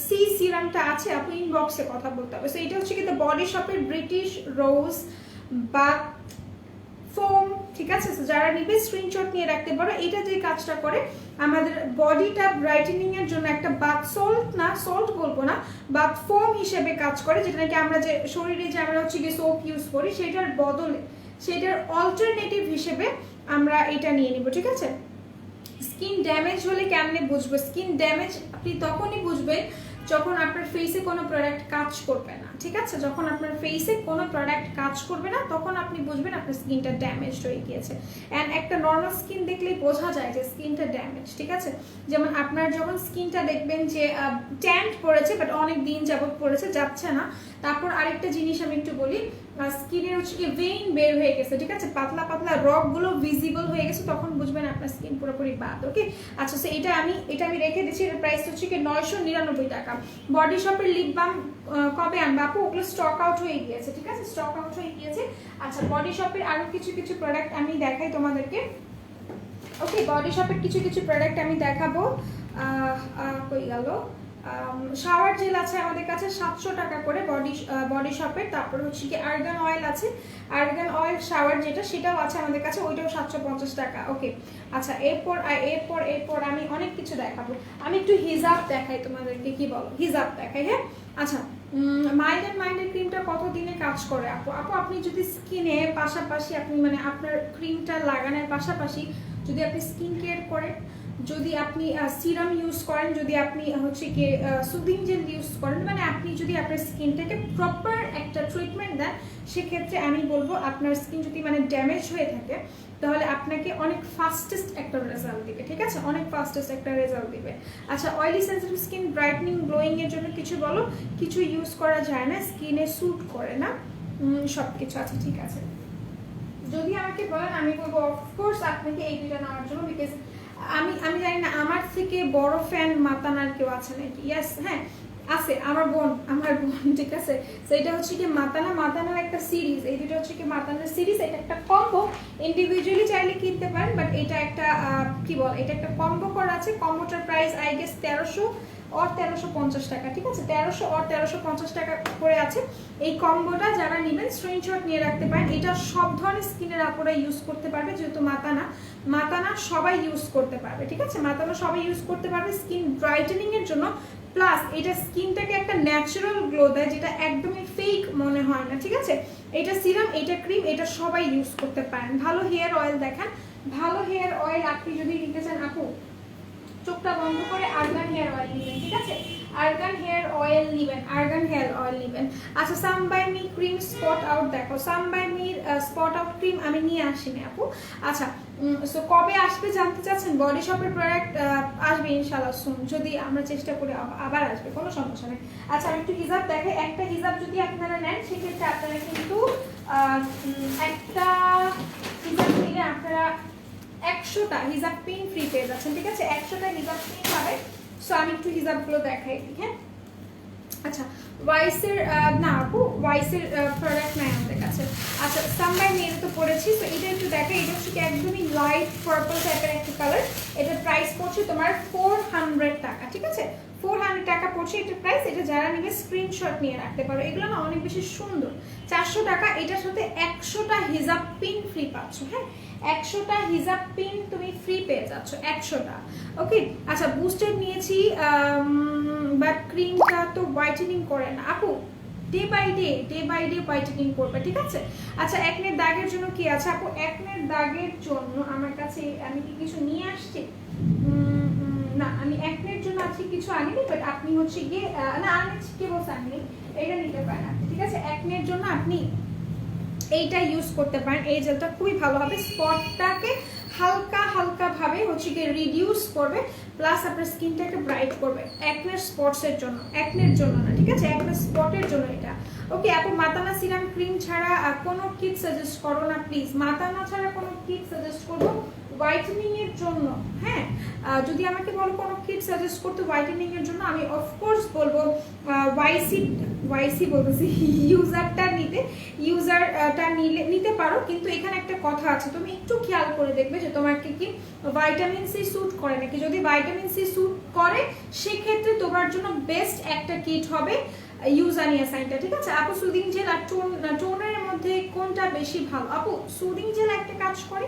সি সিরামটা আছে আপু, ইনবক্সে কথা বলতে হবে। সো এটা হচ্ছে কিন্তু বডি শপের ব্রিটিশ রোজ বাথ ফোম। ঠিক আছে, যারা নিবে স্ক্রিনশট নিয়ে রাখতে পারো। এটা যে কাজটা করে আমাদের বডিটা ব্রাইটেনিং এর জন্য একটা বাথ সল্ট, না সল্ট বলবো না, বাথ ফোম হিসেবে কাজ করে, যেটা নাকি আমরা যে শরীরে যে আমরা হচ্ছে গিয়ে সোপ ইউজ করি সেটার বদলে, সেটার অল্টারনেটিভ হিসেবে আমরা এটা নিয়ে নিব। ঠিক আছে, স্কিন ড্যামেজ হলে কেমনে বুঝবো? স্কিন ড্যামেজ আপনি তখনই বুঝবেন যখন আপনার ফেসে কোনো প্রোডাক্ট কাজ করবে না। ঠিক আছে, যখন আপনার ফেসে কোনো প্রোডাক্ট কাজ করবে না তখন আপনি বুঝবেন আপনার স্কিনটা ড্যামেজ হয়ে গিয়েছে। অ্যান্ড একটা নর্মাল স্কিন দেখলেই বোঝা যায় যে স্কিনটা ড্যামেজ। ঠিক আছে, যেমন আপনার যখন স্কিনটা দেখবেন যে ট্যান্ট পড়েছে বাট অনেক দিন যাবত পড়েছে, যাচ্ছে না। তারপর আরেকটা জিনিস আমি একটু বলি, স্কিনের হচ্ছে কি ভেইন বের হয়ে গেছে। ঠিক আছে, পাতলা পাতলা রগগুলো ভিজিবল হয়ে গেছে, তখন বুঝবেন আপনার স্কিন পুরোপুরি বাদ। ওকে, আচ্ছা সো এটা আমি রেখে দিচ্ছি। এর প্রাইস হচ্ছে কি 999 টাকা। বডি শপের লিপ বাম কবে আনবে আপু? ওগুলো স্টক আউট হয়ে গিয়েছে। ঠিক আছে, স্টক আউট হয়ে গিয়েছে। আচ্ছা বডি শপের আরো কিছু কিছু প্রোডাক্ট আমি দেখাই তোমাদেরকে। ওকে, বডি শপের কিছু কিছু প্রোডাক্ট আমি দেখাবো। কই গেল? শাওয়ার জেল আছে আমাদের কাছে 700 টাকা করে বডি শপের। তারপর হচ্ছে কি আর্গান অয়েল আছে, আর্গান অয়েল শাওয়ার যেটা সেটাও আছে আমাদের কাছে, ওইটাও 750 টাকা। ওকে, আচ্ছা এরপর আমি অনেক কিছু দেখাবো। আমি একটু হিজাব দেখাই তোমাদেরকে, কি বলো হিজাব দেখাই? হ্যাঁ, আচ্ছা মাইল্ড অ্যান্ড মাইল্ডের ক্রিমটা কত দিনে কাজ করে আপু? আপনি যদি স্কিনে পাশাপাশি আপনি মানে আপনার ক্রিমটা লাগানোর পাশাপাশি যদি আপনি স্কিন কেয়ার করেন, যদি আপনি সিরাম ইউজ করেন, যদি আপনি হচ্ছে কি সুদিং জেল ইউজ করেন, মানে আপনি যদি আপনার স্কিনটাকে প্রপার একটা ট্রিটমেন্ট দেন, সেক্ষেত্রে আমি বলবো আপনার স্কিন যদি মানে ড্যামেজ হয়ে থাকে তাহলে আপনাকে অনেক ফাস্টেস্ট একটা রেজাল্ট দিবে। ঠিক আছে, অনেক ফাস্টেস্ট একটা রেজাল্ট দিবে। আচ্ছা oily sensitive skin brightening glowing এর জন্য কিছু বলো। কিছু ইউজ করা যায় না, স্কিনে স্যুট করে না সব কিছু। আচ্ছা ঠিক আছে, যদি আমাকে বলেন আমি বলবো অফকোর্স আপনাকে এই দুইটা নেওয়ার জন্য, বিকজ আমি জানি না আমার থেকে বড় ফ্যান মাতানার কেউ আছে নাকি। ইয়াস, হ্যাঁ আছে, আমার বোন। ঠিক আছে, তো এটা হচ্ছে কি মাতানার একটা সিরিজ, এই দুটো হচ্ছে কি মাতানার সিরিজ। এটা একটা কম্বো, ইন্ডিভিজুয়ালি চাইলে কিনতে পারেন, বাট এটা একটা কি বল, এটা একটা কম্বো করা আছে। কম্বোটার প্রাইস আই গেস 1300 or 1350 টাকা। ঠিক আছে, 1300 or 1350 টাকা করে আছে। এই কম্বোটা যারা নেবেন স্ক্রিনশট নিয়ে রাখতে পারেন। এটা সব ধরনের স্কিনের আপুরা ইউজ করতে পারবে, যেহেতু মাতানা সবাই ইউজ করতে পারবে। ঠিক আছে, মাতানা সবাই ইউজ করতে পারবে স্কিন ব্রাইটেনিং এর জন্য, প্লাস এটা স্কিনটাকে একটা ন্যাচারাল গ্লো দেয়, যেটা একদমই ফেক মনে হয় না। ঠিক আছে, এটা সিরাম, এটা ক্রিম, এটা সবাই ইউজ করতে পারেন। ভালো হেয়ার অয়েল দেখান, ভালো হেয়ার অয়েল আপনি যদি নিতে চান আপু চোখটা বন্ধ করে আর্গান হেয়ার অয়েল নেবেন, ঠিক আছে? আর্গান হেয়ার অয়েল নেবেন, আর্গান হেয়ার অয়েল নেবেন। আচ্ছা, Some By Mi cream spot out দেখো, Some By Mi spot out cream আমি নিয়ে আসিনি আপু। আচ্ছা, সো কবে আসবে জানতে চাচ্ছেন? বডি শপের প্রোডাক্ট আসবে ইনশাআল্লাহ সুন, যদি আমরা চেষ্টা করি আবার আসবে, কোনো সমস্যা নেই। আচ্ছা, আমি একটু হিজাব দেখাই। একটা হিজাব যদি আপনারা নেন সেক্ষেত্রে আপনারা কিন্তু একটা হিজাব নিলে আপনারা 100টা হিজাব পিন ফ্রি পেয়ে যাচ্ছেন, ঠিক আছে? 100টা হিজাব পিন পাবে। সো আমি একটু হিজাবগুলো দেখাই, হ্যাঁ? আচ্ছা, ওয়াইসের না আপু, ওয়াইসের প্রোডাক্ট নাই আমাদের কাছে। আচ্ছা, সামবাই মেয়ে তো পড়েছি, তো এটা একটু দেখো। এটা হচ্ছে কি একদমই লাইট পার্পল টাইপের একটা কালার। এটার প্রাইস পড়ছে তোমার 400 টাকা, ঠিক আছে? 400 টাকা পড়ছে এটার প্রাইস। এটা যারা নিবে স্ক্রিনশট নিয়ে রাখতে পারো, এগুলো না অনেক বেশি সুন্দর। 400 টাকা। এটার সাথে 100টা হিজাব পিন ফ্রি পাচ্ছ, হ্যাঁ? 100টা হিজাব পিন তুমি ফ্রি পেয়ে যাচ্ছ, 100টা। ওকে, আচ্ছা, বুস্টেড নিয়েছি, বাট ক্রিমটা তো হোয়াইটেনিং করে না আপু। ডে বাই ডে হোয়াইটেনিং করবে, ঠিক আছে? আচ্ছা, একনের দাগের জন্য কি আছে আপু? একনের দাগের জন্য আমার কাছে আমি কি কিছু নিয়ে আসছি? না, আমি একনের জন্য আজকে কিছু আনিনি, বাট আপনি হচ্ছে গিয়ে না আনিছি, কি বলছে আনিনি, এটা নিতে পারেন আপনি, ঠিক আছে? একনের জন্য আপনি এইটা ইউজ করতে পারেন। এই জেলটা খুবই ভালো হবে, স্পটটাকে হালকা হালকা ভাবে হচ্ছে গিয়ে রিডিউস করবে, প্লাস আপনার স্কিনটাকে ব্রাইট করবে। একনের স্পটসের জন্য, একনের জন্য না, ঠিক আছে? একনের স্পটের জন্য এটা। ওকে আপু, মাতানা সিরাম ক্রিম ছাড়া কোনো কিট সাজেস্ট করো না প্লিজ। মাতানা ছাড়া কোনো কিট সাজেস্ট করবো হোয়াইটেনিং এর জন্য, হ্যাঁ? যদি আমাকে বলো কোনো কিট সাজেস্ট করতে হোয়াইটেনিং এর জন্য, আমি অফকোর্স বলবো ওয়াইসি বলতেছি, ইউজারটা নিতে পারো। কিন্তু এখানে একটা কথা আছে, তুমি একটু খেয়াল করে দেখবে যে তোমাকে কি ভাইটামিন সি স্যুট করে নাকি। যদি ভাইটামিন সি স্যুট করে সেক্ষেত্রে তোমার জন্য বেস্ট একটা কিট হবে ইউজানিয়া সাইনটা, ঠিক আছে? আপু, সুদিং জেল আর টোনারের মধ্যে কোনটা বেশি ভালো? আপু, সুদিং জেল একটা কাজ করে,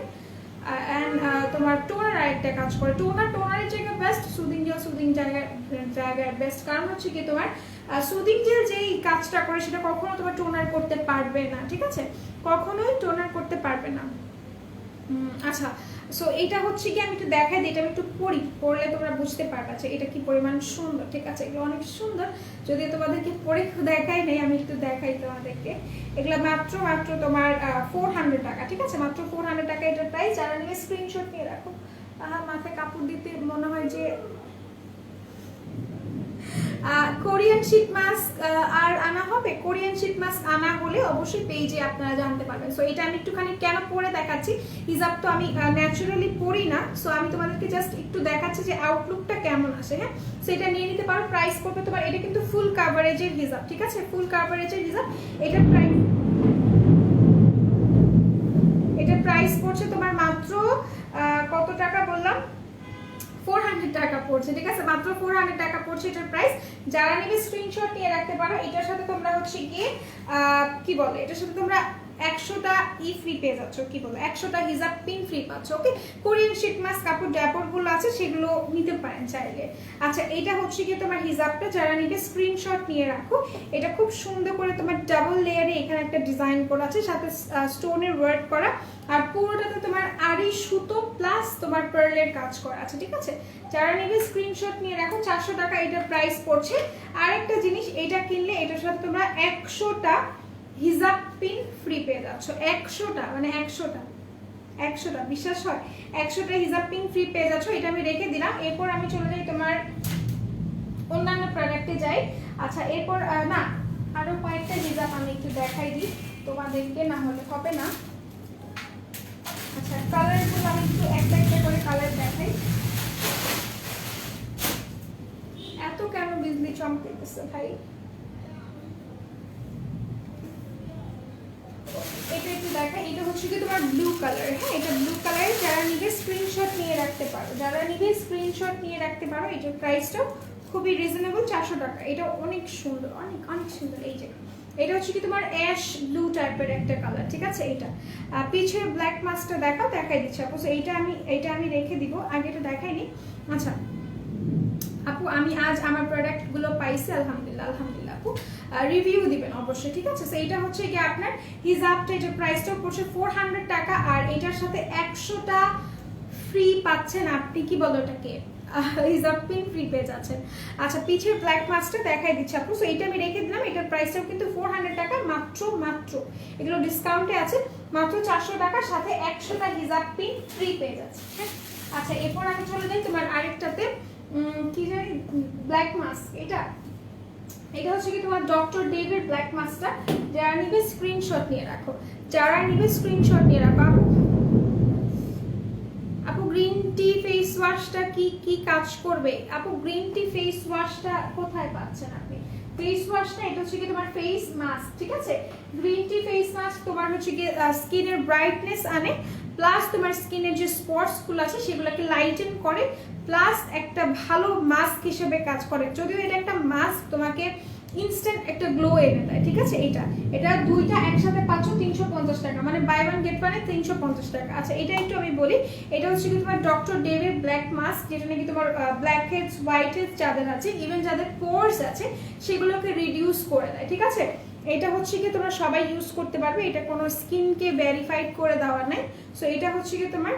তোমার টোনার আরেকটা কাজ করে। টোনারের জায়গায় বেস্ট, সুদিং জায়গায় বেস্ট। কারণ হচ্ছে কি তোমার সুদিং জেল যেই কাজটা করে সেটা কখনো তোমার টোনার করতে পারবে না, ঠিক আছে? কখনোই টোনার করতে পারবে না। আচ্ছা, সো এটা হচ্ছে কি আমি একটু দেখাই দিই, এটা আমি একটু পড়লে তোমরা বুঝতে পারবে যে এটা কি পরিমাণ সুন্দর, ঠিক আছে? এগুলো অনেক সুন্দর, যদি তোমাদেরকে পরে দেখাই নেই, আমি একটু দেখাই তোমাদেরকে। এগুলো মাত্র তোমার 400 টাকা, ঠিক আছে? মাত্র 400 টাকা এটার প্রাইস। যারা নিয়ে স্ক্রিনশট নিয়ে রাখো। মাথায় কাপড় দিতে মনে হয় যে কোরিয়ান শীট মাস্ক আর আনা হবে। কোরিয়ান শীট মাস্ক আনা হলে অবশ্যই পেজে আপনারা জানতে পারবেন। সো এটা আমি একটুখানি কেন পরে দেখাচ্ছি, হিজাব তো আমি ন্যাচারালি পরি না, সো আমি তোমাদেরকে জাস্ট একটু দেখাচ্ছি যে আউটলুকটা কেমন আসে, হ্যাঁ? সো এটা নিয়ে নিতে পারো। প্রাইস পড়বে তোমার, এটা কিন্তু ফুল কাভারেজের হিজাব, ঠিক আছে? ফুল কাভারেজের হিজাব। এটার প্রাইস পড়ছে তোমার মাত্র কত টাকা বললাম? 400 টাকা পড়ছে, ঠিক আছে? মাত্র 400 টাকা পড়ছে এটার প্রাইস। যারা নেবে স্ক্রিনশট নিয়ে রাখতে পারো। এটার সাথে তোমরা হচ্ছে গিয়ে কি বলে, এটার সাথে তোমরা 100টা ফ্রি পেয়ে যাচ্ছ, কি বলো, 100টা হিজাব পিন ফ্রি পাচ্ছ। ওকে, কোরিয়ান শীট মাস্ক কাপড় ড্যাপরগুলো আছে, সেগুলো নিতে পারেন চাইলে। আচ্ছা, এটা হচ্ছে গিয়ে তোমার হিজাবটা, যারা নিবে স্ক্রিনশট নিয়ে রাখো। এটা খুব সুন্দর করে তোমার ডাবল লেয়ারে এখানে একটা ডিজাইন করা আছে, সাথে স্টোনের ওয়ার্ক করা, আর পুরোটাতে তোমার আড়ি সুতো প্লাস তোমার পার্লের কাজ করা আছে, ঠিক আছে? যারা নেবে স্ক্রিনশট নিয়ে রাখো। 400 টাকা এটার প্রাইস পড়ছে। আর একটা জিনিস, এটা কিনলে এটার সাথে তোমরা 100টা হিজাব পিন ফ্রি পেয়ে যাচ্ছ। 100টা, মানে 100টা, বিশ্বাস হয়? 100টা হিজাব পিন ফ্রি পেয়ে যাচ্ছ। এটা আমি রেখে দিলাম। এরপর আমি চলে যাই তোমার অন্যান্য প্রোডাক্টে যাই। আচ্ছা, এরপর না আরো কয়েকটা হিজাব আমি একটু দেখাই দিই তোমাদেরকে, না হলে হবে না। আচ্ছা, কালারগুলো আমি একটু একটা করে কালার দেখাই। এত কেন বিজলি চমকাইতেছে ভাই? এটা একটু দেখা, এটা হচ্ছে কি তোমার ব্লু কালার, হ্যাঁ? এটা ব্লু কালার। যারা নিবে স্ক্রিনশট নিয়ে রাখতে পারো, এটার প্রাইসটা খুবই রিজনেবল, 400 টাকা। এটা অনেক সুন্দর, অনেক অনেক সুন্দর। এই যে এটা হচ্ছে কি তোমার অ্যাশ ব্লু টাইপের একটা কালার, ঠিক আছে? এটা পিছের ব্ল্যাক মাস্কটা দেখাই দিচ্ছি আপু। এইটা আমি রেখে দিব, আগে এটা দেখাইনি। আচ্ছা আপু, আমি আজ আমার প্রোডাক্টগুলো পাইছি, আলহামদুলিল্লাহ আপু। রিভিউ দিবেন অবশ্যই, ঠিক আছে? সো এটা হচ্ছে কি আপনার হিজাবটা, এটার প্রাইসটা পড়ছে 400 টাকা, আর এটার সাথে 100টা ফ্রি পাচ্ছেন আপনি, কি বলো ওটাকে, হিজাব পিন ফ্রি পেজ আছেন। আচ্ছা পিছের ব্ল্যাক মাস্কটা দেখাই দিচ্ছি আপু। সো এটা আমি রেখে দিলাম, এটার প্রাইসটাও কিন্তু 400 টাকা মাত্র। এগুলো ডিসকাউন্টে আছে মাত্র 400 টাকা, সাথে 100টা হিজাব পিন ফ্রি পেজ আছে। হ্যাঁ আচ্ছা এরপর আমি চলে যাই তোমার আরেকটাতে, কি জানি ব্ল্যাক মাস্ক, এটা হচ্ছে কি তোমার ডক্টর ডেভিড ব্ল্যাক মাস্কটা। যারা নিবে স্ক্রিনশট নিয়ে রাখো, আপু গ্রিন টি ফেস ওয়াশটা কি কাজ করবে? আপু গ্রিন টি ফেস ওয়াশটা কোথায় পাচ্ছেন আপনি? ফেস ওয়াশটা এটা হচ্ছে কি তোমার ফেস মাস্ক, ঠিক আছে? গ্রিন টি ফেস মাস্ক তোমার হচ্ছে কি স্কিনের ব্রাইটনেস আনে, প্লাস তোমার স্কিনের যে স্পটস গুলো আছে সেগুলোকে লাইটেন করে, প্লাস একটা ভালো মাস্ক হিসেবে কাজ করে। যদিও এটা একটা মাস্ক তোমাকে ইনস্ট্যান্ট একটা গ্লো এনে দেয়, ঠিক আছে? এটা দুইটা একসাথে পাচ্ছ 350 টাকা, মানে বাই ওয়ান গেট ওয়ানে 350 টাকা। আচ্ছা এটা একটু আমি বলি, এটা হচ্ছে কি তোমার ডক্টর ডেভিড ব্ল্যাক মাস্ক, যেটা নাকি তোমার ব্ল্যাক হেডস হোয়াইট হেডস যাদের আছে, ইভেন যাদের পোরস আছে সেগুলোকে রিডিউস করে দেয়, ঠিক আছে? এটা হচ্ছে কি তোমরা সবাই ইউজ করতে পারবে, এটা কোনো স্কিনকে ভেরিফাইড করে দেওয়া নাই। সো এটা হচ্ছে কি তোমার,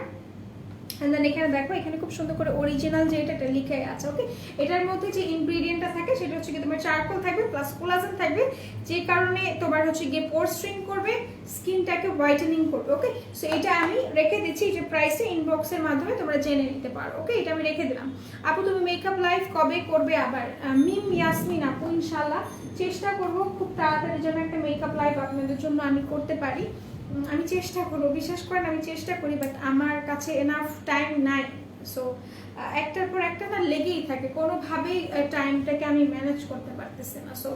এন্ড দেন এখানে দেখো এখানে খুব সুন্দর করে অরিজিনাল যে এটা লিখে আছে। ওকে, এটার মধ্যে যে ইনগ্রেডিয়েন্টটা থাকে সেটা হচ্ছে কি তোমার চারকোল থাকবে প্লাস কোলাজেন থাকবে, যে কারণে তোমার হচ্ছে গিয়ে পোর স্ট্রিং করবে, স্কিনটাকে হোয়াইটেনিং করবে। ওকে, সো এটা আমি রেখে দিচ্ছি, যে প্রাইসটা ইনবক্সের মাধ্যমে তোমরা জেনে নিতে পারো। ওকে, এটা আমি রেখে দিলাম। আপু তুমি মেকআপ লাইভ কবে করবে আবার? মিম ইয়াসমিন আপু ইনশাআল্লাহ চেষ্টা করব খুব তাড়াতাড়ি যেন একটা মেকআপ লাইভ আপনাদের জন্য আমি করতে পারি। আমি চেষ্টা করবো, বিশ্বাস করেন আমি চেষ্টা করি, বাট আমার কাছে এনাফ টাইম নাই। সো একটার পর একটা না লেগেই থাকে, কোনোভাবেই টাইমটাকে আমি ম্যানেজ করতে পারতেছি না। সো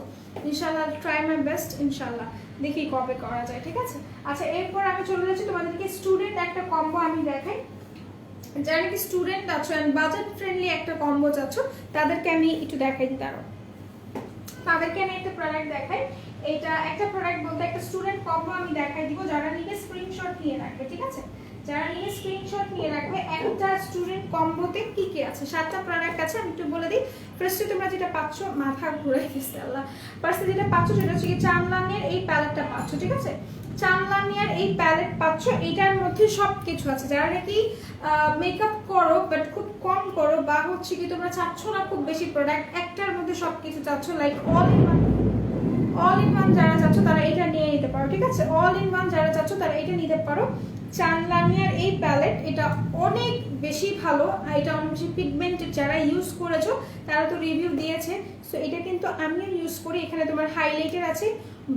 ইনশাল্লাহ ট্রাই মাই বেস্ট, ইনশাল্লাহ দেখি কবে করা যায়, ঠিক আছে? আচ্ছা এরপর আমি চলে যাচ্ছি তোমাদেরকে স্টুডেন্ট একটা কম্বো আমি দেখাই। যারা নাকি স্টুডেন্ট আছো অ্যান্ড বাজেট ফ্রেন্ডলি একটা কম্বো চাচ্ছ তাদেরকে আমি একটু দেখাই দিই। তাদেরকে আমি একটা প্রোডাক্ট দেখাই। এটা একটা প্রোডাক্ট বলতে একটা স্টুডেন্ট কম্বো আমি দেখাই দিব, যারা নিয়ে স্ক্রিনশট নিয়ে রাখবে, ঠিক আছে? যারা নিয়ে স্ক্রিনশট নিয়ে রাখবে, একটা স্টুডেন্ট কম্বোতে কি কি আছে, 7টা প্রোডাক্ট আছে। আমি একটু বলে দিই। ফার্স্টে তোমরা যেটা পাচ্ছ, মাথা ঘুরাই দিচ্ছে আল্লাহ, ফার্স্টে যেটা পাচ্ছ সেটা হচ্ছে কি চামলানের এই প্যালেটটা পাচ্ছ, ঠিক আছে? চামলানিয়ার এই প্যালেট পাচ্ছ, এটার মধ্যে সব কিছু আছে। যারা নাকি মেকআপ করো বাট খুব কম করো, বা হচ্ছে কি তোমরা চাচ্ছ না খুব বেশি প্রোডাক্ট, একটার মধ্যে সব কিছু চাচ্ছ, লাইক অল ইন ওয়ান যারা চাচ্ছ তারা এটা নিয়ে নিতে পারো, ঠিক আছে? অল ইন ওয়ান যারা চাচ্ছ তারা এটা নিতে পারো। চামলানিয়ার এই প্যালেট এটা অনেক বেশি ভালো, এটা অনেক বেশি পিগমেন্টেড। যারা ইউজ করেছো তারা তো রিভিউ দিয়েছে। সো এটা কিন্তু আমিও ইউজ করি। এখানে তোমার হাইলাইটার আছে,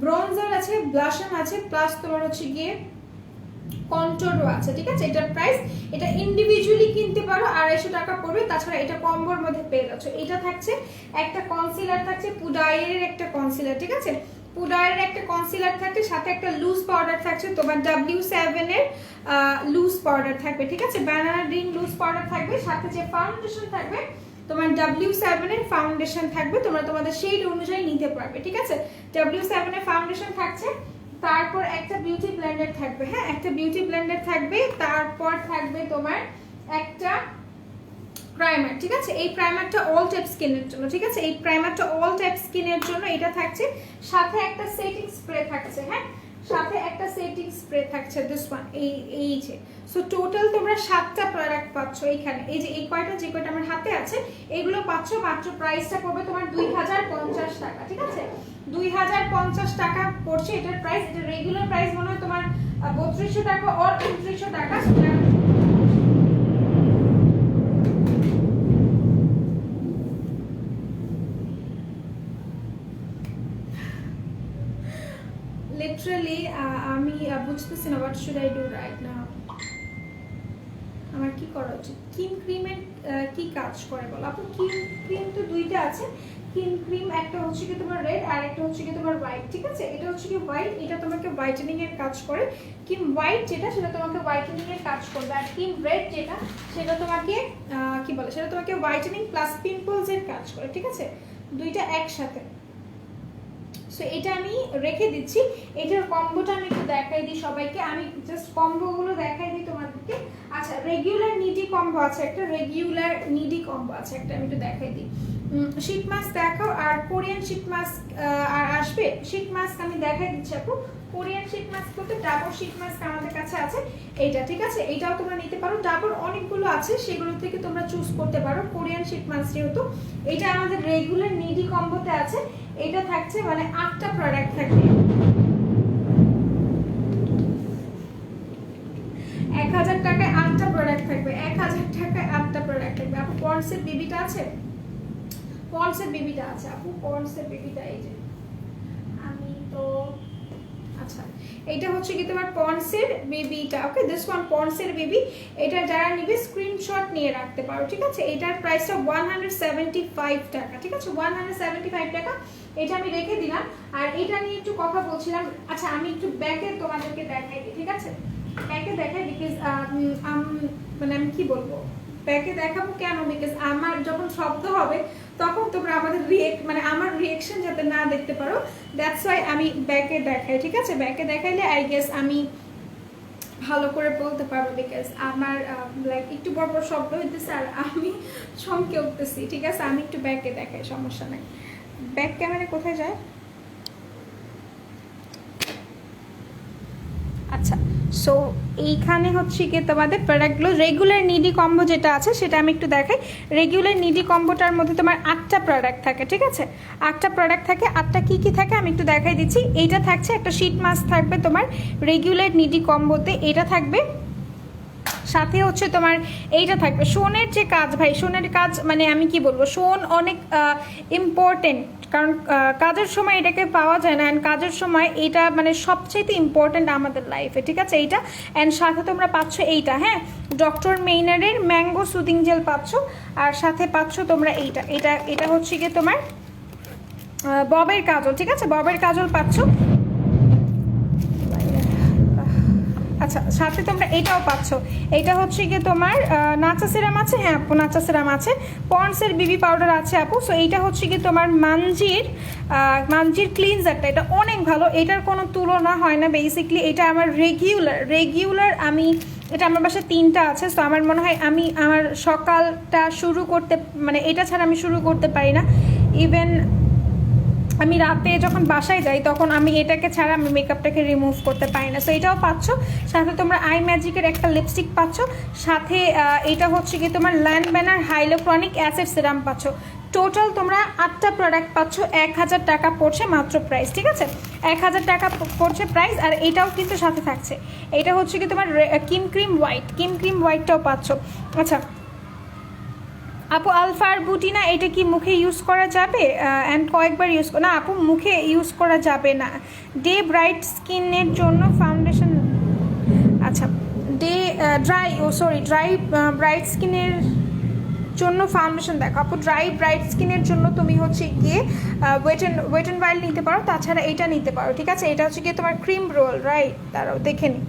ব্রনজার আছে, ব্লাশন আছে, প্লাস তোমার হচ্ছে গিয়ে কন্ট্রোলও আছে, ঠিক আছে? এটার প্রাইস, এটা ইন্ডিভিজুয়ালি কিনতে পারো 250 টাকা পড়বে। তাছাড়া এটা কম্বোর মধ্যে পেয়ে যাচ্ছ। এটা থাকছে একটা কনসিলার, থাকছে পুডাইয়ের একটা কনসিলার, ঠিক আছে? পুডাইয়ের একটা কনসিলার থাকছে, সাথে একটা লুজ পাউডার থাকছে, তোমার W7 এর লুজ পাউডার থাকবে, ঠিক আছে? ব্যানানা ড্রিম লুজ পাউডার থাকবে, সাথে যে ফাউন্ডেশন থাকবে তোমার W7 এর ফাউন্ডেশন থাকবে, তোমরা তোমাদের শেড অনুযায়ী নিতে পারবে, ঠিক আছে? W7 এর ফাউন্ডেশন থাকছে, তারপর একটা বিউটি ব্লেন্ডার থাকবে। হ্যাঁ, একটা বিউটি ব্লেন্ডার থাকবে, তারপর থাকবে তোমার একটা প্রাইমার, ঠিক আছে? এই প্রাইমারটা অল টাইপ স্কিনের জন্য, ঠিক আছে? এই প্রাইমারটা অল টাইপ স্কিনের জন্য এটা থাকছে, সাথে একটা সেটিং স্প্রে থাকছে। হ্যাঁ, সাথে একটা সেটিং স্প্রে থাকছে, দিস ওয়ান, এই যে। সো টোটাল তোমরা 7টা প্রোডাক্ট পাচ্ছ এইখানে। এই যে এই কয়টা, যে কয়টা আমার হাতে আছে এগুলো পাচ্ছ। মাত্র প্রাইসটা পড়বে তোমার 2050 টাকা, ঠিক আছে? 2050 টাকা পড়ছে এটার প্রাইস। এটা রেগুলার প্রাইস মনে হয় তোমার 3200 টাকা আর 2900 টাকা। লিটারালি আমি বুঝতেছি না what should I do right now. আমার কি করা উচিত? স্কিন ক্রিমের কি কাজ করে বলো আপু? ক্রিম তো দুইটা আছে। স্কিন ক্রিম একটা হচ্ছে কি তোমার রেড, আর একটা হচ্ছে কি তোমার হোয়াইট, ঠিক আছে? এটা হচ্ছে কি হোয়াইট, এটা তোমাকে হোয়াইটেনিং এর কাজ করে। ক্রিম হোয়াইট যেটা, সেটা তোমাকে হোয়াইটেনিং এর কাজ করবে। আর ক্রিম রেড যেটা, সেটা তোমাকে কি বলে, সেটা তোমাকে হোয়াইটেনিং প্লাস পিম্পলস এর কাজ করে, ঠিক আছে? দুইটা একসাথে। সো এটা আমি রেখে দিচ্ছি। এটার কম্বোটা আমি একটু দেখাই দিই সবাইকে। আমি জাস্ট কম্বোগুলো দেখাই দিই তোমাদেরকে। আচ্ছা, রেগুলার নিডি কম্বো আছে একটা, রেগুলার নিডি কম্বো আছে একটা, আমি একটু দেখাই দিই। শীট মাস্ক দেখাও, আর কোরিয়ান শীট মাস্ক আর আসবে। শীট মাস্ক আমি দেখাই দিচ্ছি আপু। কোরিয়ান শীট মাস্ক বলতে ডাবর শীট মাস্ক আমাদের কাছে আছে এইটা, ঠিক আছে? এইটাও তোমরা নিতে পারো। ডাবর অনেকগুলো আছে, সেগুলো থেকে তোমরা চুজ করতে পারো। কোরিয়ান শীট মাস্ক যেহেতু এটা আমাদের রেগুলার নিডি কম্বোতে আছে, এটা থাকছে মানে 8টা প্রোডাক্ট থাকবে। 1000 টাকায় 8টা প্রোডাক্ট থাকবে, 1000 টাকায় 8টা প্রোডাক্ট থাকবে। আপু পন্ডসের বেবিটা আছে, পন্ডসের বেবিটা আছে আপু, পন্ডসের বেবিটা এই যে আমি তো আচ্ছা এটা হচ্ছে কি তোমার পন্ডসের বেবিটা। ওকে, দিস ওয়ান পন্ডসের বেবি। এটা যারা নিবে স্ক্রিনশট নিয়ে রাখতে পারো, ঠিক আছে? এটার প্রাইসটা 175 টাকা, ঠিক আছে? 175 টাকা। এটা আমি রেখে দিলাম। আর এটা নিয়ে একটু কথা বলছিলাম। আচ্ছা আমি একটু ব্যাকে তোমাদেরকে দেখাই দিই, ঠিক আছে? ব্যাকে দেখাই বিকজ মানে আমি কি বলবো, ব্যাকে দেখাবো কেন, বিকজ আমার যখন শব্দ হবে তখন তোমরা আমাদের মানে আমার রিয়েকশন যাতে না দেখতে পারো, দ্যাটস ওয়াই আমি ব্যাকে দেখাই, ঠিক আছে? ব্যাকে দেখাইলে আই গেস আমি ভালো করে বলতে পারবো, বিকজ আমার লাইক একটু বড় বড় শব্দ হইতেছে আর আমি চমকে উঠতেছি, ঠিক আছে? আমি একটু ব্যাকে দেখাই, সমস্যা নাই। ব্যাক ক্যামেরা কোথায় যায়? আচ্ছা, সো এইখানে হচ্ছে কি তোমাদের প্রোডাক্টগুলো রেগুলার নিডি কম্বো যেটা আছে সেটা আমি একটু দেখাই। রেগুলার নিডি কম্বোটার মধ্যে তোমার 8টা প্রোডাক্ট থাকে, ঠিক আছে? 8টা প্রোডাক্ট থাকে। 8টা কি কি থাকে আমি একটু দেখাই দিচ্ছি। এইটা থাকছে একটা শীট মাস্ক থাকবে তোমার রেগুলার নিডি কম্বোতে, এটা থাকবে। সাথে হচ্ছে তোমার এইটা থাকবে শোনের যে কাজ, ভাই শোনের কাজ মানে আমি কি বলবো, শোন অনেক ইম্পর্টেন্ট, কারণ কাজের সময় এটাকে পাওয়া যায় না, অ্যান্ড কাজের সময় এটা মানে সবচেয়ে ইম্পর্টেন্ট আমাদের লাইফে, ঠিক আছে? এইটা অ্যান্ড সাথে তোমরা পাচ্ছ এইটা, হ্যাঁ, ডক্টর মেইনারের ম্যাঙ্গো সুদিং জেল পাচ্ছ। আর সাথে পাচ্ছ তোমরা এইটা, এটা এটা হচ্ছে গিয়ে তোমার ববের কাজল, ঠিক আছে? ববের কাজল পাচ্ছ। আচ্ছা, সাথে তোমরা এটাও পাচ্ছ। এটা হচ্ছে গিয়ে তোমার নাচা সিরাম আছে, হ্যাঁ আপু নাচা সিরাম আছে। পন্ডসের বিবি পাউডার আছে আপু। সো এইটা হচ্ছে গিয়ে তোমার মানজির ক্লিনজারটা, এটা অনেক ভালো, এটার কোনো তুলনা হয় না বেসিকলি। এটা আমার রেগুলার আমি এটা আমার বাসায় 3টা আছে। সো আমার মনে হয় আমি আমার সকালটা শুরু করতে মানে এটা ছাড়া আমি শুরু করতে পারি না। ইভেন আমি রাতে যখন বাসায় যাই তখন আমি এটাকে ছাড়া আমি মেকআপটাকে রিমুভ করতে পারি না। সো এটাও পাচ্ছ। সাথে তোমরা আই ম্যাজিকের একটা লিপস্টিক পাচ্ছ। সাথে এটা হচ্ছে কি তোমার ল্যান্ডব্যানার হাইলোক্রনিক অ্যাসিড সিরাম পাচ্ছ। টোটাল তোমরা 8টা প্রোডাক্ট পাচ্ছ, 1000 টাকা পড়ছে মাত্র প্রাইস, ঠিক আছে? 1000 টাকা পড়ছে প্রাইস। আর এটাও কিন্তু সাথে থাকছে, এটা হচ্ছে কি তোমার কিম ক্রিম হোয়াইটটাও পাচ্ছ। আচ্ছা আপু আলফার বুটিনা এটা কি মুখে ইউজ করা যাবে? অ্যান্ড কয়েকবার ইউজ না আপু, মুখে ইউজ করা যাবে না। ডে ব্রাইট স্কিনের জন্য ফাউন্ডেশন, আচ্ছা ডে ড্রাই ব্রাইট স্কিনের জন্য ফাউন্ডেশন দেখো আপু। ব্রাইট স্কিনের জন্য তুমি হচ্ছে গিয়ে ওয়েট অ্যান্ড ওয়াইল্ড নিতে পারো, তাছাড়া এটা নিতে পারো, ঠিক আছে? এটা হচ্ছে গিয়ে তোমার ক্রিম রোল, রাইট? দাঁড়াও দেখে নি,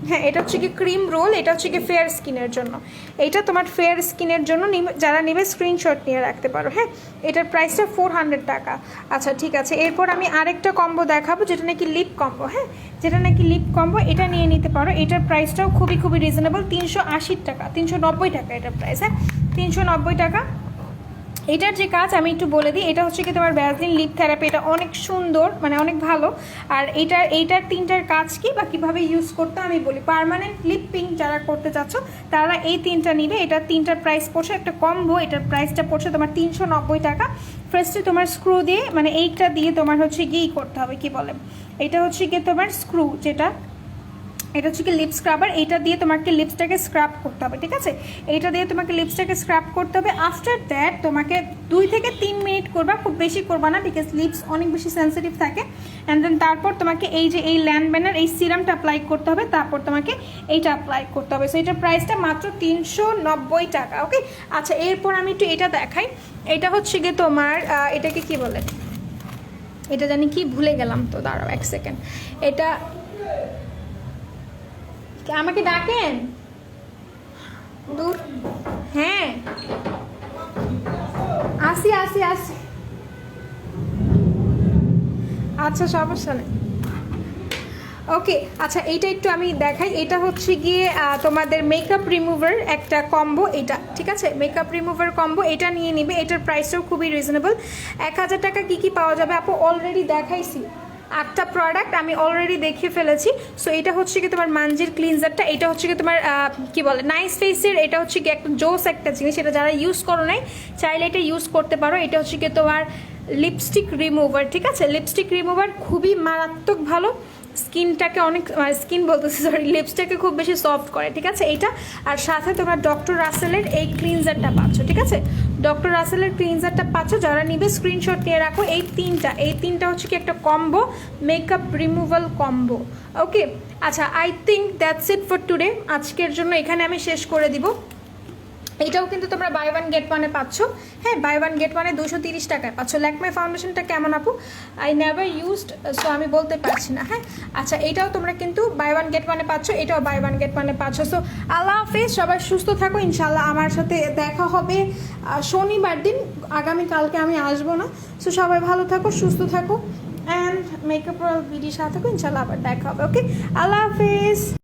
হ্যাঁ এটা হচ্ছে কি ক্রিম রোল, এটা হচ্ছে কি ফেয়ার স্কিনের জন্য। এইটা তোমার ফেয়ার স্কিনের জন্য যারা নেবে স্ক্রিনশট নিয়ে রাখতে পারো, হ্যাঁ। এটার প্রাইসটা 400 টাকা। আচ্ছা ঠিক আছে, এরপর আমি আরেকটা কম্বো দেখাবো যেটা নাকি লিপ কম্বো, হ্যাঁ, যেটা নাকি লিপ কম্বো, এটা নিয়ে নিতে পারো। এটার প্রাইসটাও খুবই রিজনেবল, 380 টাকা, 390 টাকা এটার প্রাইস, হ্যাঁ 390 টাকা। এটার যে কাজ আমি একটু বলে দিই, এটা হচ্ছে কি তোমার ভ্যাসলিন লিপ থেরাপি, এটা অনেক সুন্দর মানে অনেক ভালো। আর এইটার 3টার কাজ কি বা কীভাবে ইউজ করতে আমি বলি। পার্মানেন্ট লিপ পিঙ্ক যারা করতে চাচ্ছ তারা এই 3টা নিবে। এটার 3টার প্রাইস পড়ছে একটা কম্বো, এটার প্রাইসটা পড়ছে তোমার 390 টাকা। ফার্স্টে তোমার স্ক্রু দিয়ে মানে এইটা দিয়ে তোমার হচ্ছে গিয়েই করতে হবে, কি বলে এটা হচ্ছে গিয়ে তোমার স্ক্রু, যেটা এটা হচ্ছে কি লিপ স্ক্রাবার, এইটা দিয়ে তোমাকে লিপসটাকে স্ক্রাব করতে হবে, ঠিক আছে? এইটা দিয়ে তোমাকে লিপসটাকে স্ক্রাব করতে হবে। আফটার দ্যাট তোমাকে 2 থেকে 3 মিনিট করবা, খুব বেশি করবা না, বিকজ লিপস অনেক বেশি সেন্সিটিভ থাকে। অ্যান্ড দেন তারপর তোমাকে এই যে এই ল্যান্ডব্যানার এই সিরামটা অ্যাপ্লাই করতে হবে, তারপর তোমাকে এইটা অ্যাপ্লাই করতে হবে। সো এটার প্রাইসটা মাত্র 390 টাকা, ওকে? আচ্ছা এরপর আমি একটু এটা দেখাই। এটা হচ্ছে গিয়ে তোমার এটাকে কি বলে, এটা জানি কি ভুলে গেলাম তো, দাঁড়াও 1 সেকেন্ড। এটা আমাকে ডাকেন দূর, হ্যাঁ আসি। আচ্ছা সমস্যা নেই, ওকে আচ্ছা এইটা একটু আমি দেখাই। এটা হচ্ছে গিয়ে তোমাদের মেকআপ রিমুভার একটা কম্বো, এটা ঠিক আছে, মেকআপ রিমুভার কম্বো, এটা নিয়ে নিবে। এটার প্রাইসটাও খুবই রিজনেবল। 1000 টাকা কী কী পাওয়া যাবে আপু অলরেডি দেখাইছি, 8টা প্রোডাক্ট আমি অলরেডি দেখিয়ে ফেলেছি। সো এটা হচ্ছে কি তোমার মানজির ক্লিনজারটা, এটা হচ্ছে কি তোমার কি বলে নাইস ফেসের, এটা হচ্ছে কি একটা জোস একটা জিনিস, এটা যারা ইউজ করো নাই চাইলে এটা ইউজ করতে পারো। এটা হচ্ছে কি তোমার লিপস্টিক রিমুভার, ঠিক আছে, লিপস্টিক রিমুভার খুবই মারাত্মক ভালো, স্কিনটাকে অনেক স্কিন বলতেছি সরি লিপসটাকে খুব বেশি সফট করে, ঠিক আছে এইটা। আর সাথে তোমরা ডক্টর রাসেলের এই ক্লিনজারটা পাচ্ছ, ঠিক আছে, ডক্টর রাসেলের ক্লিনজারটা পাচ্ছ। যারা নিবে স্ক্রিনশট নিয়ে রাখো। এই তিনটা হচ্ছে কি একটা কম্বো, মেকআপ রিমুভাল কম্বো। ওকে আচ্ছা, I think that's it for today. আজকের জন্য এখানে আমি শেষ করে দিব। এটাও কিন্তু তোমরা বাই ওয়ান গেট ওয়ানে পাচ্ছ। হ্যাঁ, বাই ওয়ান গেট ওয়ানে 230 টাকায় পাচ্ছ। ল্যাকমে ফাউন্ডেশনটা কেমন আপু? আই নেভার ইউজড, সো আমি বলতে পারছি না। হ্যাঁ আচ্ছা, এটাও তোমরা কিন্তু বাই ওয়ান গেট ওয়ানে পাচ্ছ, এটাও বাই ওয়ান গেট ওয়ানে পাচ্ছ। সো আল্লাহ হাফেজ, সবাই সুস্থ থাকো। ইনশাল্লাহ আমার সাথে দেখা হবে শনিবার দিন, আগামীকালকে আমি আসবো না। সো সবাই ভালো থাকো, সুস্থ থাকো, অ্যান্ড মেকআপ ভিডিওর সাথে থাকো। ইনশাল্লাহ আবার দেখা হবে। ওকে, আল্লাহ হাফেজ।